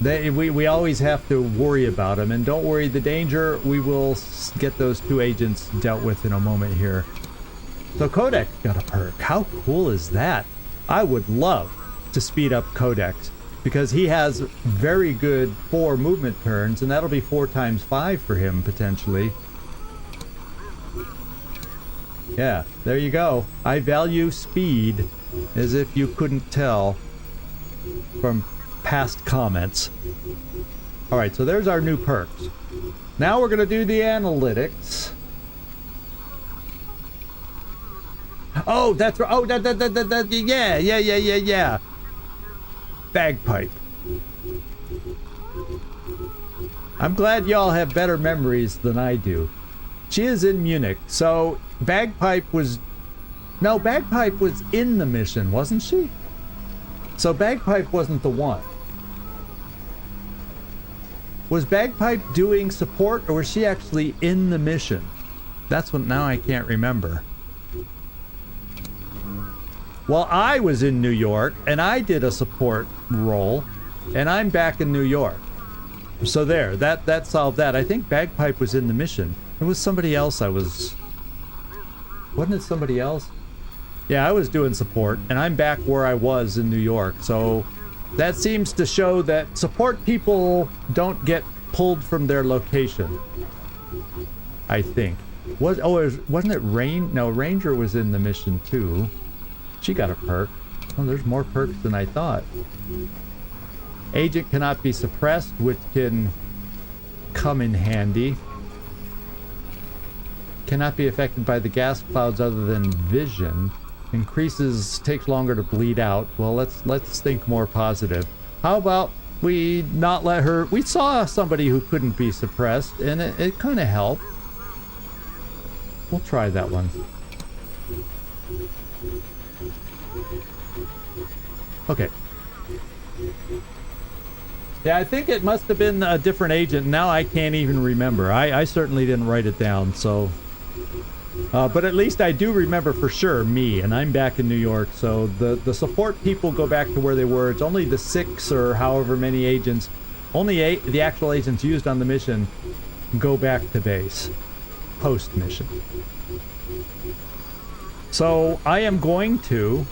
We always have to worry about them, and don't worry, the danger, we will get those two agents dealt with in a moment here. So Codex got a perk. How cool is that? I would love to speed up Codex, because he has very good 4 movement turns, and that'll be 4 times 5 for him, potentially. Yeah, there you go. I value speed, as if you couldn't tell from past comments. Alright, so there's our new perks. Now we're gonna do the analytics. Oh, that's right. Oh, that, yeah. Bagpipe. I'm glad y'all have better memories than I do. She is in Munich, so Bagpipe was... No, Bagpipe was in the mission, wasn't she? So Bagpipe wasn't the one. Was Bagpipe doing support, or was she actually in the mission? That's what now I can't remember. Well, I was in New York, and I did a support role, and I'm back in New York. So there, that solved that. I think Bagpipe was in the mission. It was somebody else I was... Wasn't it somebody else? Yeah, I was doing support, and I'm back where I was in New York, so that seems to show that support people don't get pulled from their location. I think. Wasn't it Rain? No, Ranger was in the mission too. She got a perk. Oh, there's more perks than I thought. Agent cannot be suppressed, which can come in handy. Cannot be affected by the gas clouds other than vision. Takes longer to bleed out. Well, let's think more positive. How about we not let her... We saw somebody who couldn't be suppressed, and it kind of helped. We'll try that one. Okay. Yeah, I think it must have been a different agent. Now I can't even remember. I certainly didn't write it down, so... but at least I do remember for sure me, and I'm back in New York, so the support people go back to where they were. It's only the 6 or however many agents, only the actual agents used on the mission go back to base, post-mission. So I am going to...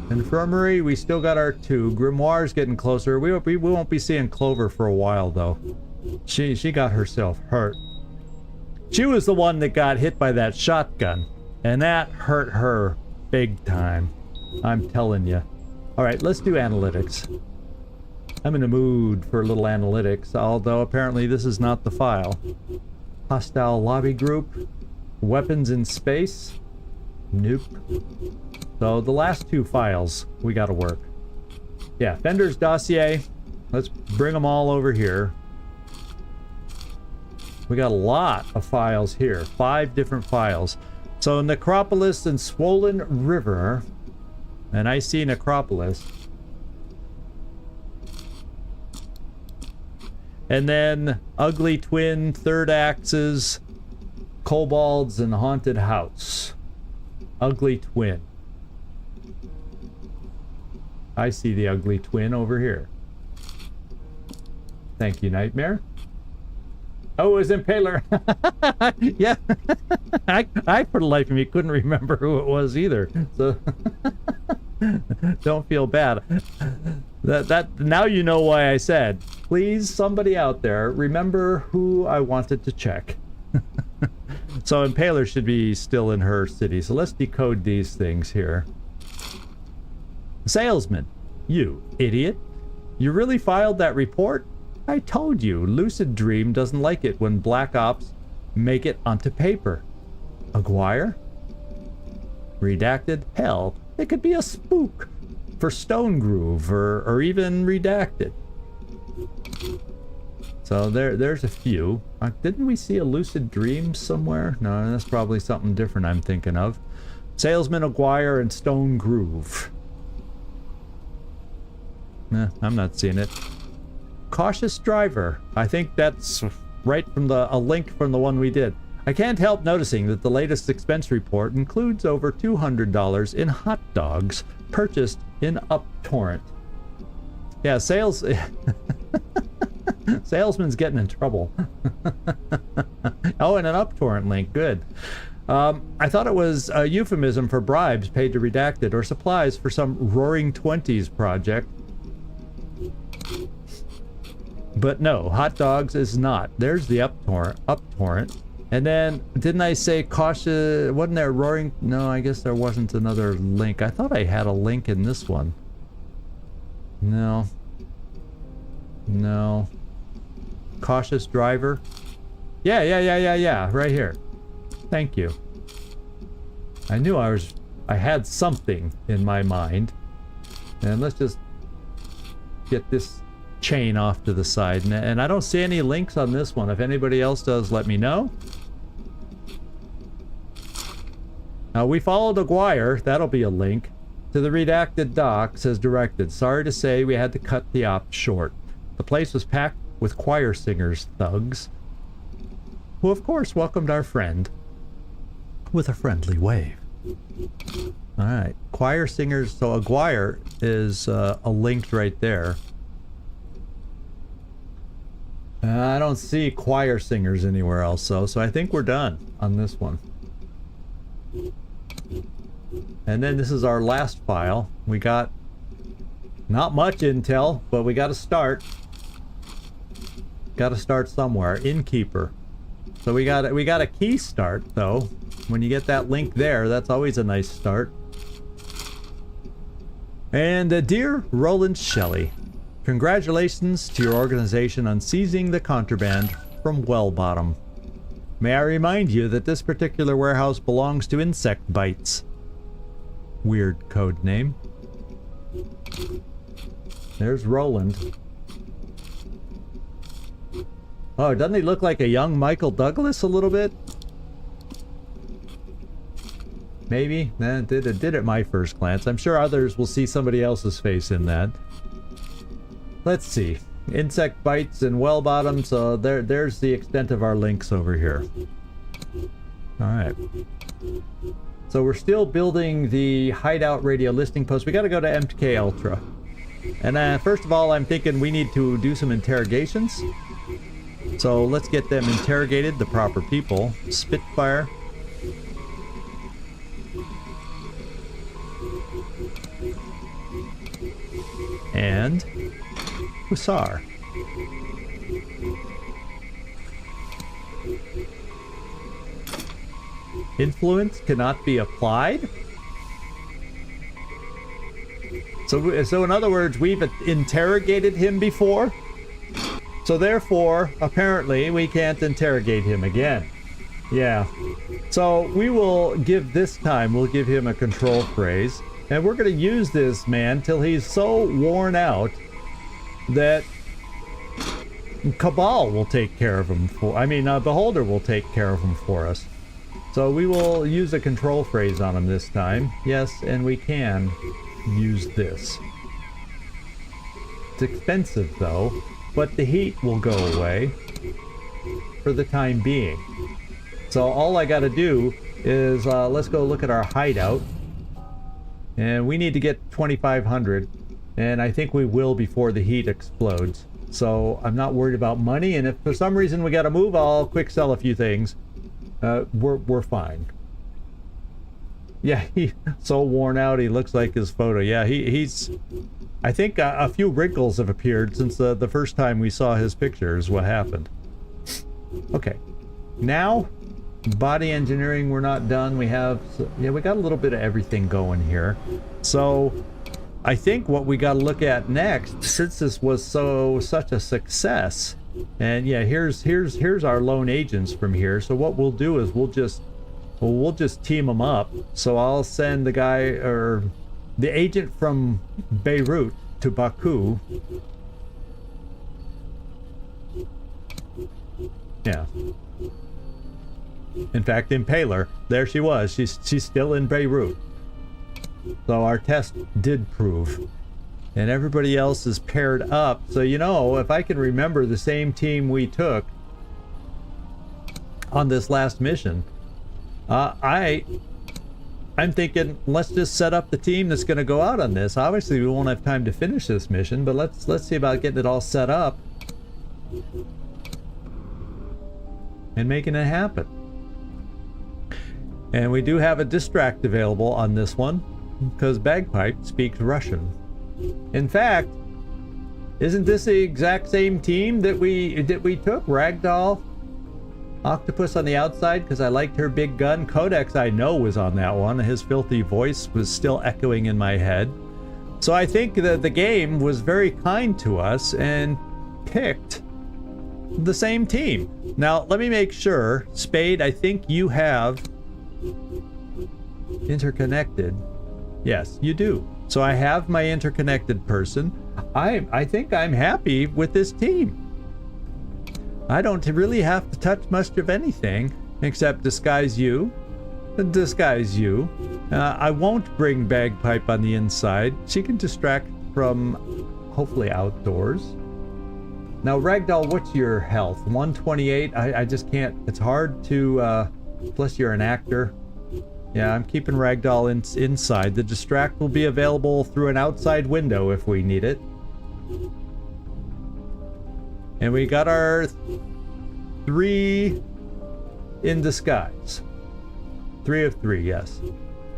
Infirmary, we still got our 2. Grimoire's getting closer. We won't be seeing Clover for a while, though. She got herself hurt. She was the one that got hit by that shotgun, and that hurt her big time. I'm telling you. Alright, let's do analytics. I'm in a mood for a little analytics, although apparently this is not the file. Hostile lobby group. Weapons in space. Nope. So the last 2 files we gotta work. Yeah, Fender's dossier. Let's bring them all over here. We got a lot of files here. 5 different files. So Necropolis and Swollen River. And I see Necropolis. And then Ugly Twin, Third Axes, Kobolds, and Haunted House. Ugly Twin. I see the Ugly Twin over here. Thank you, Nightmare. Oh, it was Impaler. Yeah. I for the life of me couldn't remember who it was either. So don't feel bad. That now you know why I said, please, somebody out there, remember who I wanted to check. So Impaler should be still in her city. So let's decode these things here. Salesman, you idiot. You really filed that report? I told you, Lucid Dream doesn't like it when Black Ops make it onto paper. Aguirre? Redacted? Hell, it could be a spook for Stone Groove or even Redacted. So there's a few. Didn't we see a Lucid Dream somewhere? No, that's probably something different I'm thinking of. Salesman Aguirre and Stone Groove. Nah, I'm not seeing it. Cautious Driver. I think that's right from a link from the one we did. I can't help noticing that the latest expense report includes over $200 in hot dogs purchased in UpTorrent. Yeah, salesman's getting in trouble. Oh, and an UpTorrent link. Good. I thought it was a euphemism for bribes paid to Redacted or supplies for some Roaring Twenties project. But no, hot dogs is not. There's the UpTorrent. And then, didn't I say cautious? Wasn't there Roaring? No, I guess there wasn't another link. I thought I had a link in this one. No. No. Cautious Driver. Yeah. Right here. Thank you. I knew I had something in my mind. And let's just get this chain off to the side. And I don't see any links on this one. If anybody else does, let me know. Now, we followed Aguirre. That'll be a link to the Redacted docs as directed. Sorry to say we had to cut the op short. The place was packed with choir singers, thugs, who of course welcomed our friend with a friendly wave. All right, choir singers. So Aguirre is a linked right there. I don't see choir singers anywhere else, so I think we're done on this one. And then this is our last file. We got not much intel, but we got to start. Got to start somewhere. Innkeeper. So we got a key start though. When you get that link there, that's always a nice start. And dear Roland Shelley, congratulations to your organization on seizing the contraband from Wellbottom. May I remind you that this particular warehouse belongs to Insect Bites. Weird code name. There's Roland. Oh, doesn't he look like a young Michael Douglas a little bit? Maybe? Nah, did at my first glance. I'm sure others will see somebody else's face in that. Let's see. Insect Bites and Wellbottom, so there's the extent of our links over here. Alright. So we're still building the hideout radio listing post. We gotta go to MK Ultra. And first of all, I'm thinking we need to do some interrogations. So let's get them interrogated, the proper people. Spitfire. And Hussar. Influence cannot be applied? So in other words, we've interrogated him before? So therefore, apparently, we can't interrogate him again. Yeah. So we will give this time, we'll give him a control phrase. And we're going to use this man till he's so worn out that Cabal will take care of him Beholder will take care of him for us. So we will use a control phrase on him this time. Yes, and we can use this. It's expensive though, but the heat will go away for the time being. So all I got to do is let's go look at our hideout. And we need to get 2,500, and I think we will before the heat explodes. So I'm not worried about money, and if for some reason we gotta move, I'll quick sell a few things. We're fine. Yeah, he's so worn out, he looks like his photo. Yeah, he's... I think a few wrinkles have appeared since the first time we saw his picture is what happened. Okay, now... Body engineering, we're not done. We have, yeah, we got a little bit of everything going here. So I think what we got to look at next, since this was such a success, and yeah, here's our lone agents from here. So what we'll do is we'll just team them up. So I'll send the guy or the agent from Beirut to Baku. Yeah. In fact, Impaler, there she was. She's still in Beirut. So our test did prove. And everybody else is paired up. So, you know, if I can remember the same team we took on this last mission, I'm thinking, let's just set up the team that's going to go out on this. Obviously, we won't have time to finish this mission, but let's see about getting it all set up and making it happen. And we do have a distract available on this one, because Bagpipe speaks Russian. In fact, isn't this the exact same team that we took? Ragdoll, Octopus on the outside, because I liked her big gun. Codex, I know, was on that one. His filthy voice was still echoing in my head. So I think that the game was very kind to us and picked the same team. Now, let me make sure. Spade, I think you have... interconnected. Yes, you do. So I have my interconnected person. I think I'm happy with this team. I don't really have to touch much of anything except disguise you. I won't bring Bagpipe on the inside. She can distract from hopefully outdoors. Now Ragdoll, what's your health? 128? I just can't. It's hard to plus you're an actor. Yeah, I'm keeping Ragdoll inside. The distract will be available through an outside window if we need it. And we got our 3 in disguise. 3 of 3, yes.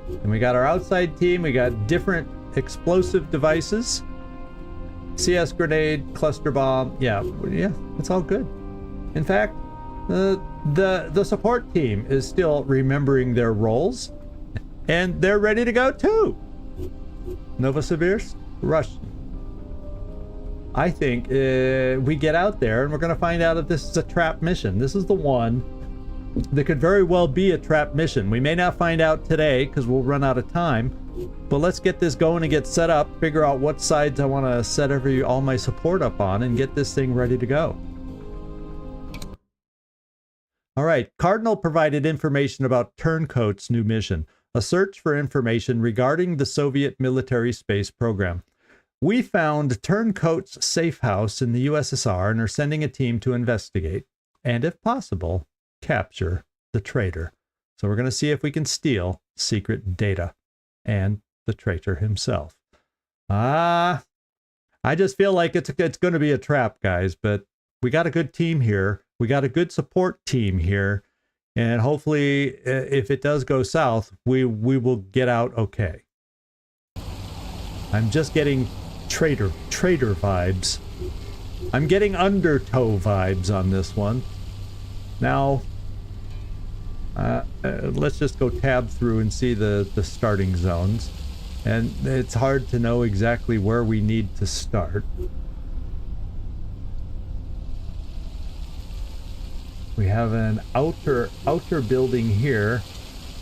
And we got our outside team. We got different explosive devices. CS grenade, cluster bomb. Yeah, it's all good. In fact, the support team is still remembering their roles, and they're ready to go too. Novosibirsk, Russian. I think we get out there and we're going to find out if this is a trap mission. This is the one that could very well be a trap mission. We may not find out today because we'll run out of time, but let's get this going and get set up, figure out what sides I want to set all my support up on, and get this thing ready to go. All right, Cardinal provided information about Turncoat's new mission, a search for information regarding the Soviet military space program. We found Turncoat's safe house in the USSR and are sending a team to investigate, and if possible, capture the traitor. So we're going to see if we can steal secret data and the traitor himself. I just feel like it's going to be a trap, guys, but we got a good team here. We got a good support team here, and hopefully if it does go south, we will get out okay. I'm just getting traitor vibes. I'm getting undertow vibes on this one. Now, let's just go tab through and see the starting zones. And it's hard to know exactly where we need to start. We have an outer building here,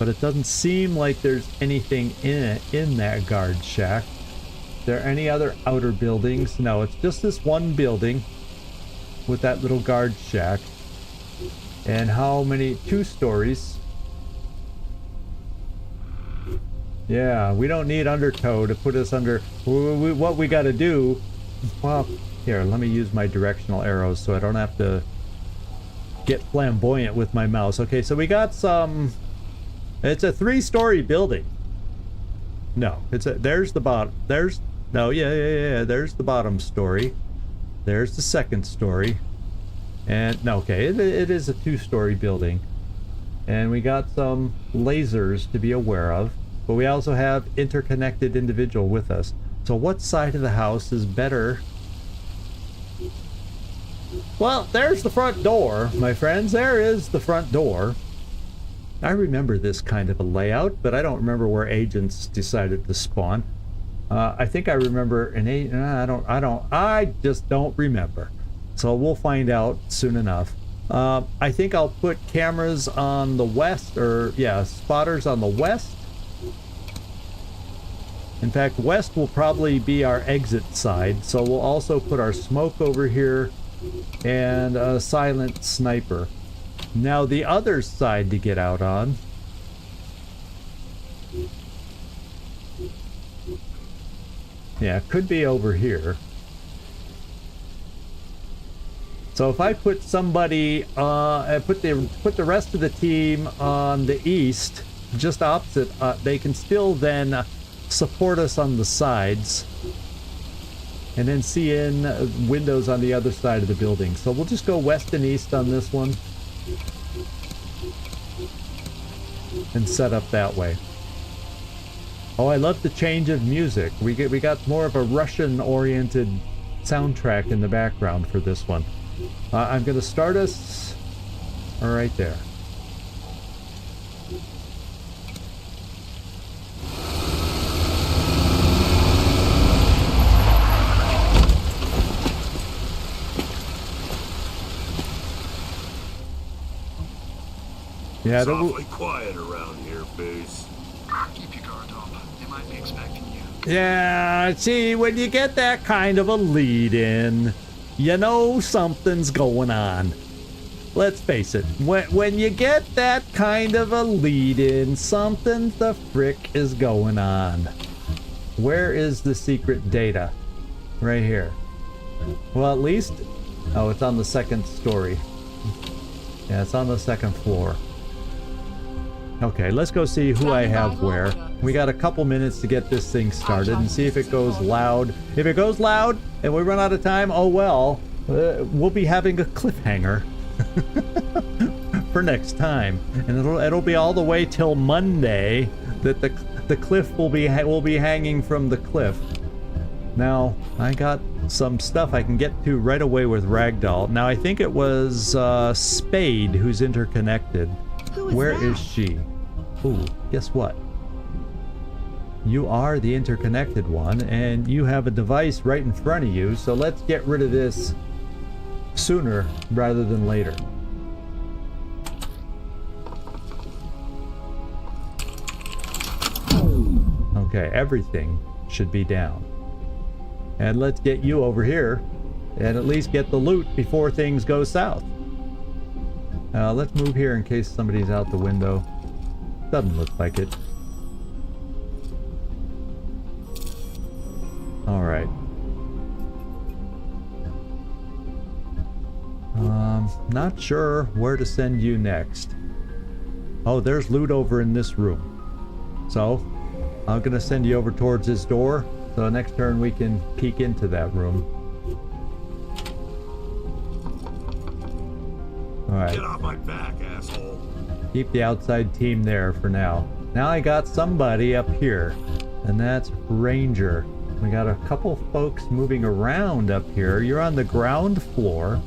but it doesn't seem like there's anything in that guard shack. Are there any other outer buildings? No, it's just this one building with that little guard shack. And how many? 2 stories. Yeah, we don't need undertow to put us under. What we got to do, well, here, let me use my directional arrows so I don't have to get flamboyant with my mouse. Okay, so we got some. It's a 3-story building. No, there's the bottom. There's the bottom story. There's the second story. And no, okay, it is a 2-story building. And we got some lasers to be aware of, but we also have interconnected individual with us. So what side of the house is better? Well, there's the front door, my friends. There is the front door. I remember this kind of a layout, but I don't remember where agents decided to spawn. I think I remember an agent. I just don't remember. So we'll find out soon enough. I think I'll put cameras on the west, spotters on the west. In fact, west will probably be our exit side, so we'll also put our smoke over here and a silent sniper. Now the other side to get out on. Yeah, it could be over here. So if I put somebody, put the rest of the team on the east, just opposite, they can still then support us on the sides, and then see in windows on the other side of the building. So we'll just go west and east on this one, and set up that way. Oh, I love the change of music. We got more of a Russian-oriented soundtrack in the background for this one. I'm going to start us right there. Yeah, it's awfully quiet around here, base. Keep your guard up. They might be expecting you. Yeah, see, when you get that kind of a lead in, you know something's going on. Let's face it, when you get that kind of a lead in, something the frick is going on. Where is the secret data? Right here. Well, at least, oh, it's on the second story. Yeah, it's on the second floor. Okay, let's go see who I have where. We got a couple minutes to get this thing started and see if it goes loud. If it goes loud and we run out of time, oh well, we'll be having a cliffhanger for next time, and it'll be all the way till Monday that the cliff will be hanging from the cliff. Now I got some stuff I can get to right away with Ragdoll. Now I think it was Spade who's interconnected. Where is she? Ooh, guess what? You are the interconnected one, and you have a device right in front of you, so let's get rid of this sooner rather than later. Okay, everything should be down. And let's get you over here and at least get the loot before things go south. Let's move here in case somebody's out the window. Doesn't look like it. Alright. Not sure where to send you next. Oh, there's loot over in this room. So, I'm gonna send you over towards this door, so next turn we can peek into that room. Alright. Get off my back, asshole. Keep the outside team there for now. Now I got somebody up here, and that's Ranger. We got a couple folks moving around up here. You're on the ground floor.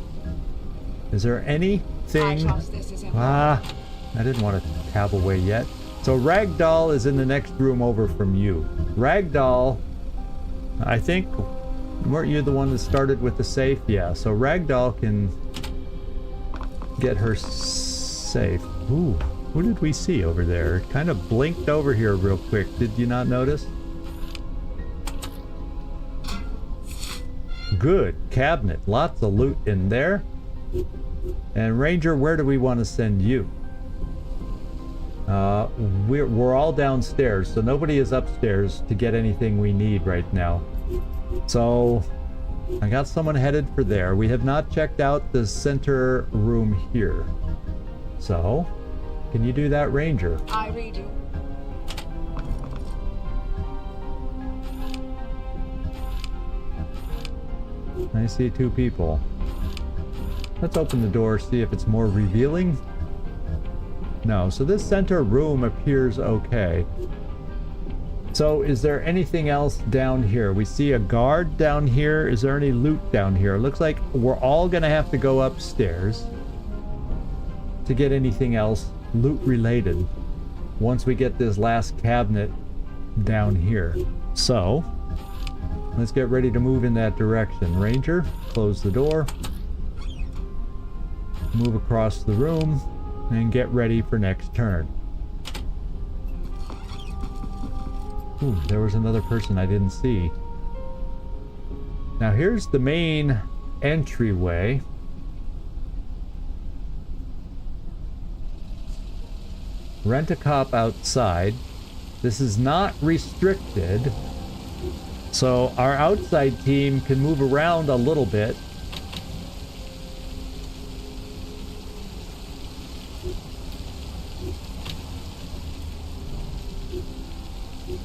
Is there anything... I didn't want to tab away yet. So Ragdoll is in the next room over from you. Ragdoll, I think, weren't you the one that started with the safe? Yeah, so Ragdoll can get her safe. Ooh, who did we see over there? It kind of blinked over here real quick. Did you not notice? Good. Cabinet. Lots of loot in there. And Ranger, where do we want to send you? We're all downstairs, so nobody is upstairs to get anything we need right now. So I got someone headed for there. We have not checked out the center room here. So, can you do that, Ranger? I read you. I see two people. Let's open the door, see if it's more revealing. No, so this center room appears okay. So is there anything else down here? We see a guard down here. Is there any loot down here? It looks like we're all gonna have to go upstairs to get anything else loot related once we get this last cabinet down here. So let's get ready to move in that direction. Ranger, close the door. Move across the room and get ready for next turn. Ooh, there was another person I didn't see. Now here's the main entryway. Rent-a-cop outside. This is not restricted, so our outside team can move around a little bit.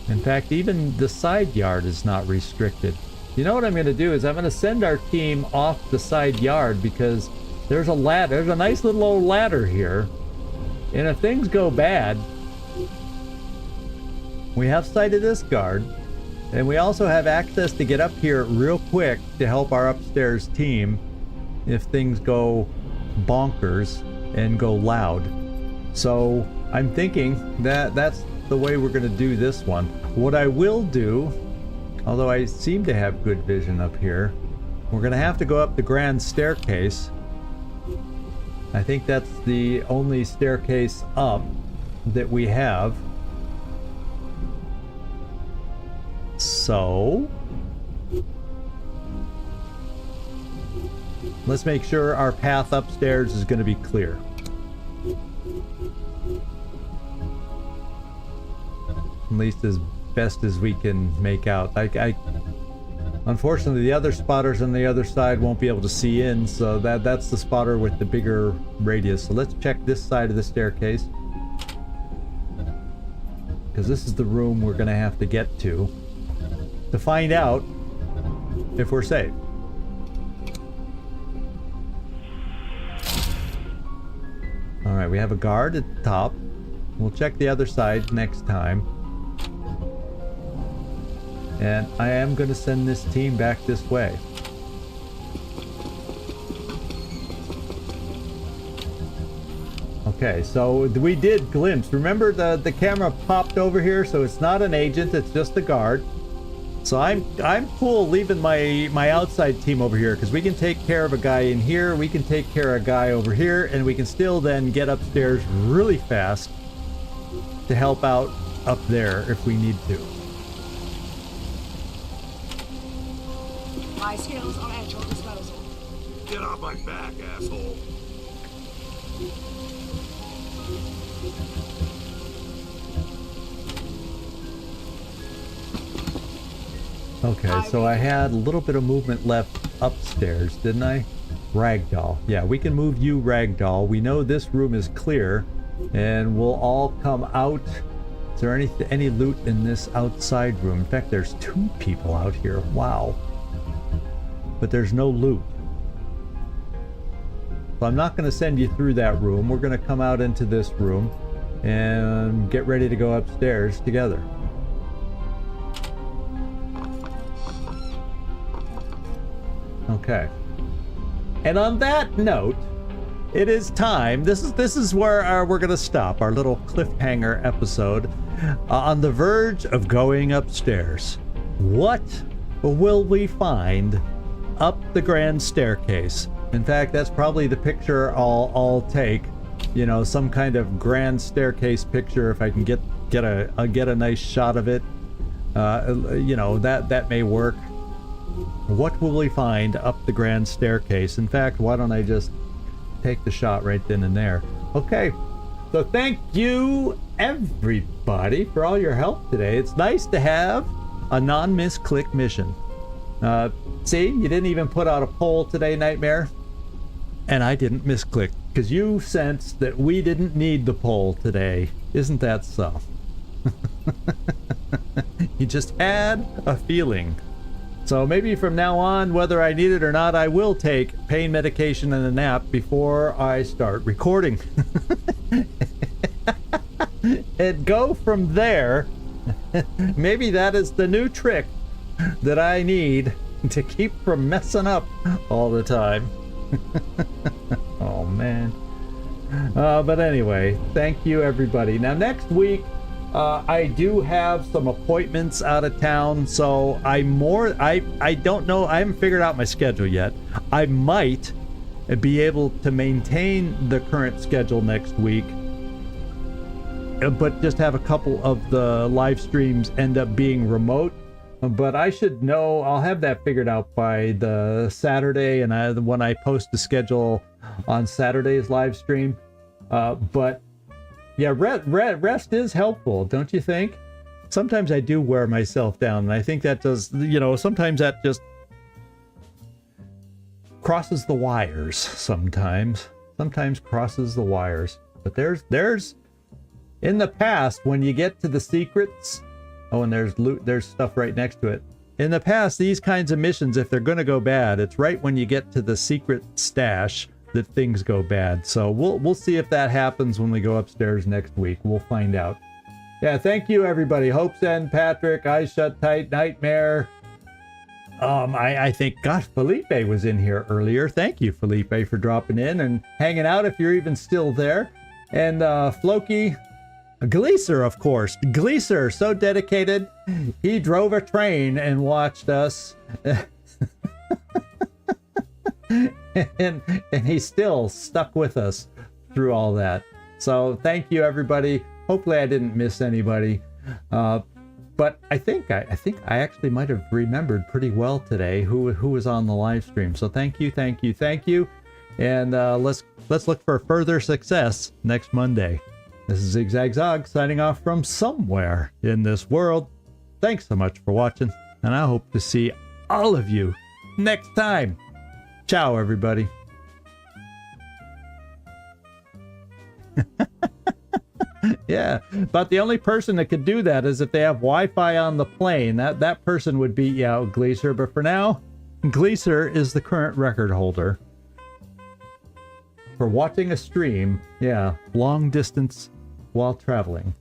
In fact, even the side yard is not restricted. You know what I'm going to do is I'm going to send our team off the side yard because there's a ladder. There's a nice little old ladder here. And if things go bad, we have sight of this guard. And we also have access to get up here real quick to help our upstairs team if things go bonkers and go loud. So I'm thinking that that's the way we're going to do this one. What I will do, although I seem to have good vision up here, we're going to have to go up the grand staircase. I think that's the only staircase up that we have. So let's make sure our path upstairs is going to be clear. At least as best as we can make out. Unfortunately, the other spotters on the other side won't be able to see in, so that's the spotter with the bigger radius. So let's check this side of the staircase. because this is the room we're going to have to get to find out if we're safe. Alright, we have a guard at the top. We'll check the other side next time. And I am going to send this team back this way. Okay, so we did glimpse. Remember the camera popped over here, so it's not an agent, it's just a guard. So I'm cool leaving my outside team over here, because we can take care of a guy in here, we can take care of a guy over here, and we can still then get upstairs really fast to help out up there if we need to. My skills are at your disposal. Get off my back, asshole. Okay, so I had a little bit of movement left upstairs, didn't I? Ragdoll. Yeah, we can move you, Ragdoll. We know this room is clear, and we'll all come out. Is there any loot in this outside room? In fact, there's 2 people out here. Wow. But there's no loot. So I'm not going to send you through that room. We're going to come out into this room and get ready to go upstairs together. Okay. And on that note, it is time. This is where we're going to stop our little cliffhanger episode. On the verge of going upstairs. What will we find up the grand staircase? In fact, that's probably the picture I'll take. You know, some kind of grand staircase picture if I can get a nice shot of it. You know, that may work. What will we find up the grand staircase? In fact, why don't I just take the shot right then and there? Okay, so thank you everybody for all your help today. It's nice to have a non-misclick mission. See, you didn't even put out a poll today, Nightmare, and I didn't misclick because you sensed that we didn't need the poll today. Isn't that so? You just had a feeling. So maybe from now on, whether I need it or not, I will take pain medication and a nap before I start recording. And go from there. Maybe that is the new trick that I need to keep from messing up all the time. Oh, man. But anyway, thank you, everybody. Now, next week, I do have some appointments out of town, so I don't know. I haven't figured out my schedule yet. I might be able to maintain the current schedule next week, but just have a couple of the live streams end up being remote. But I should know. I'll have that figured out by the Saturday, and when I post the schedule on Saturday's live stream. But yeah, rest is helpful, don't you think? Sometimes I do wear myself down, and I think that does, you know, sometimes that just crosses the wires sometimes crosses the wires. But there's in the past, when you get to the secrets, oh, and there's loot, there's stuff right next to it. In the past, these kinds of missions, if they're going to go bad, it's right when you get to the secret stash that things go bad. So we'll see if that happens when we go upstairs next week. We'll find out. Yeah, thank you, everybody. Hope's End, Patrick, Eyes Shut Tight, Nightmare. I think, gosh, Felipe was in here earlier. Thank you, Felipe, for dropping in and hanging out if you're even still there. And Floki, Gleaser, of course. Gleaser, so dedicated. He drove a train and watched us. and he's still stuck with us through all that. So thank you, everybody. Hopefully I didn't miss anybody. But I think I actually might have remembered pretty well today who was on the live stream. So thank you. And let's look for further success next Monday. This is ZigZag signing off from somewhere in this world. Thanks so much for watching, and I hope to see all of you next time. Ciao, everybody. Yeah, but the only person that could do that is if they have Wi-Fi on the plane. That person would beat you out, Gleaser. But for now, Gleaser is the current record holder for watching a stream. Yeah, long distance while traveling.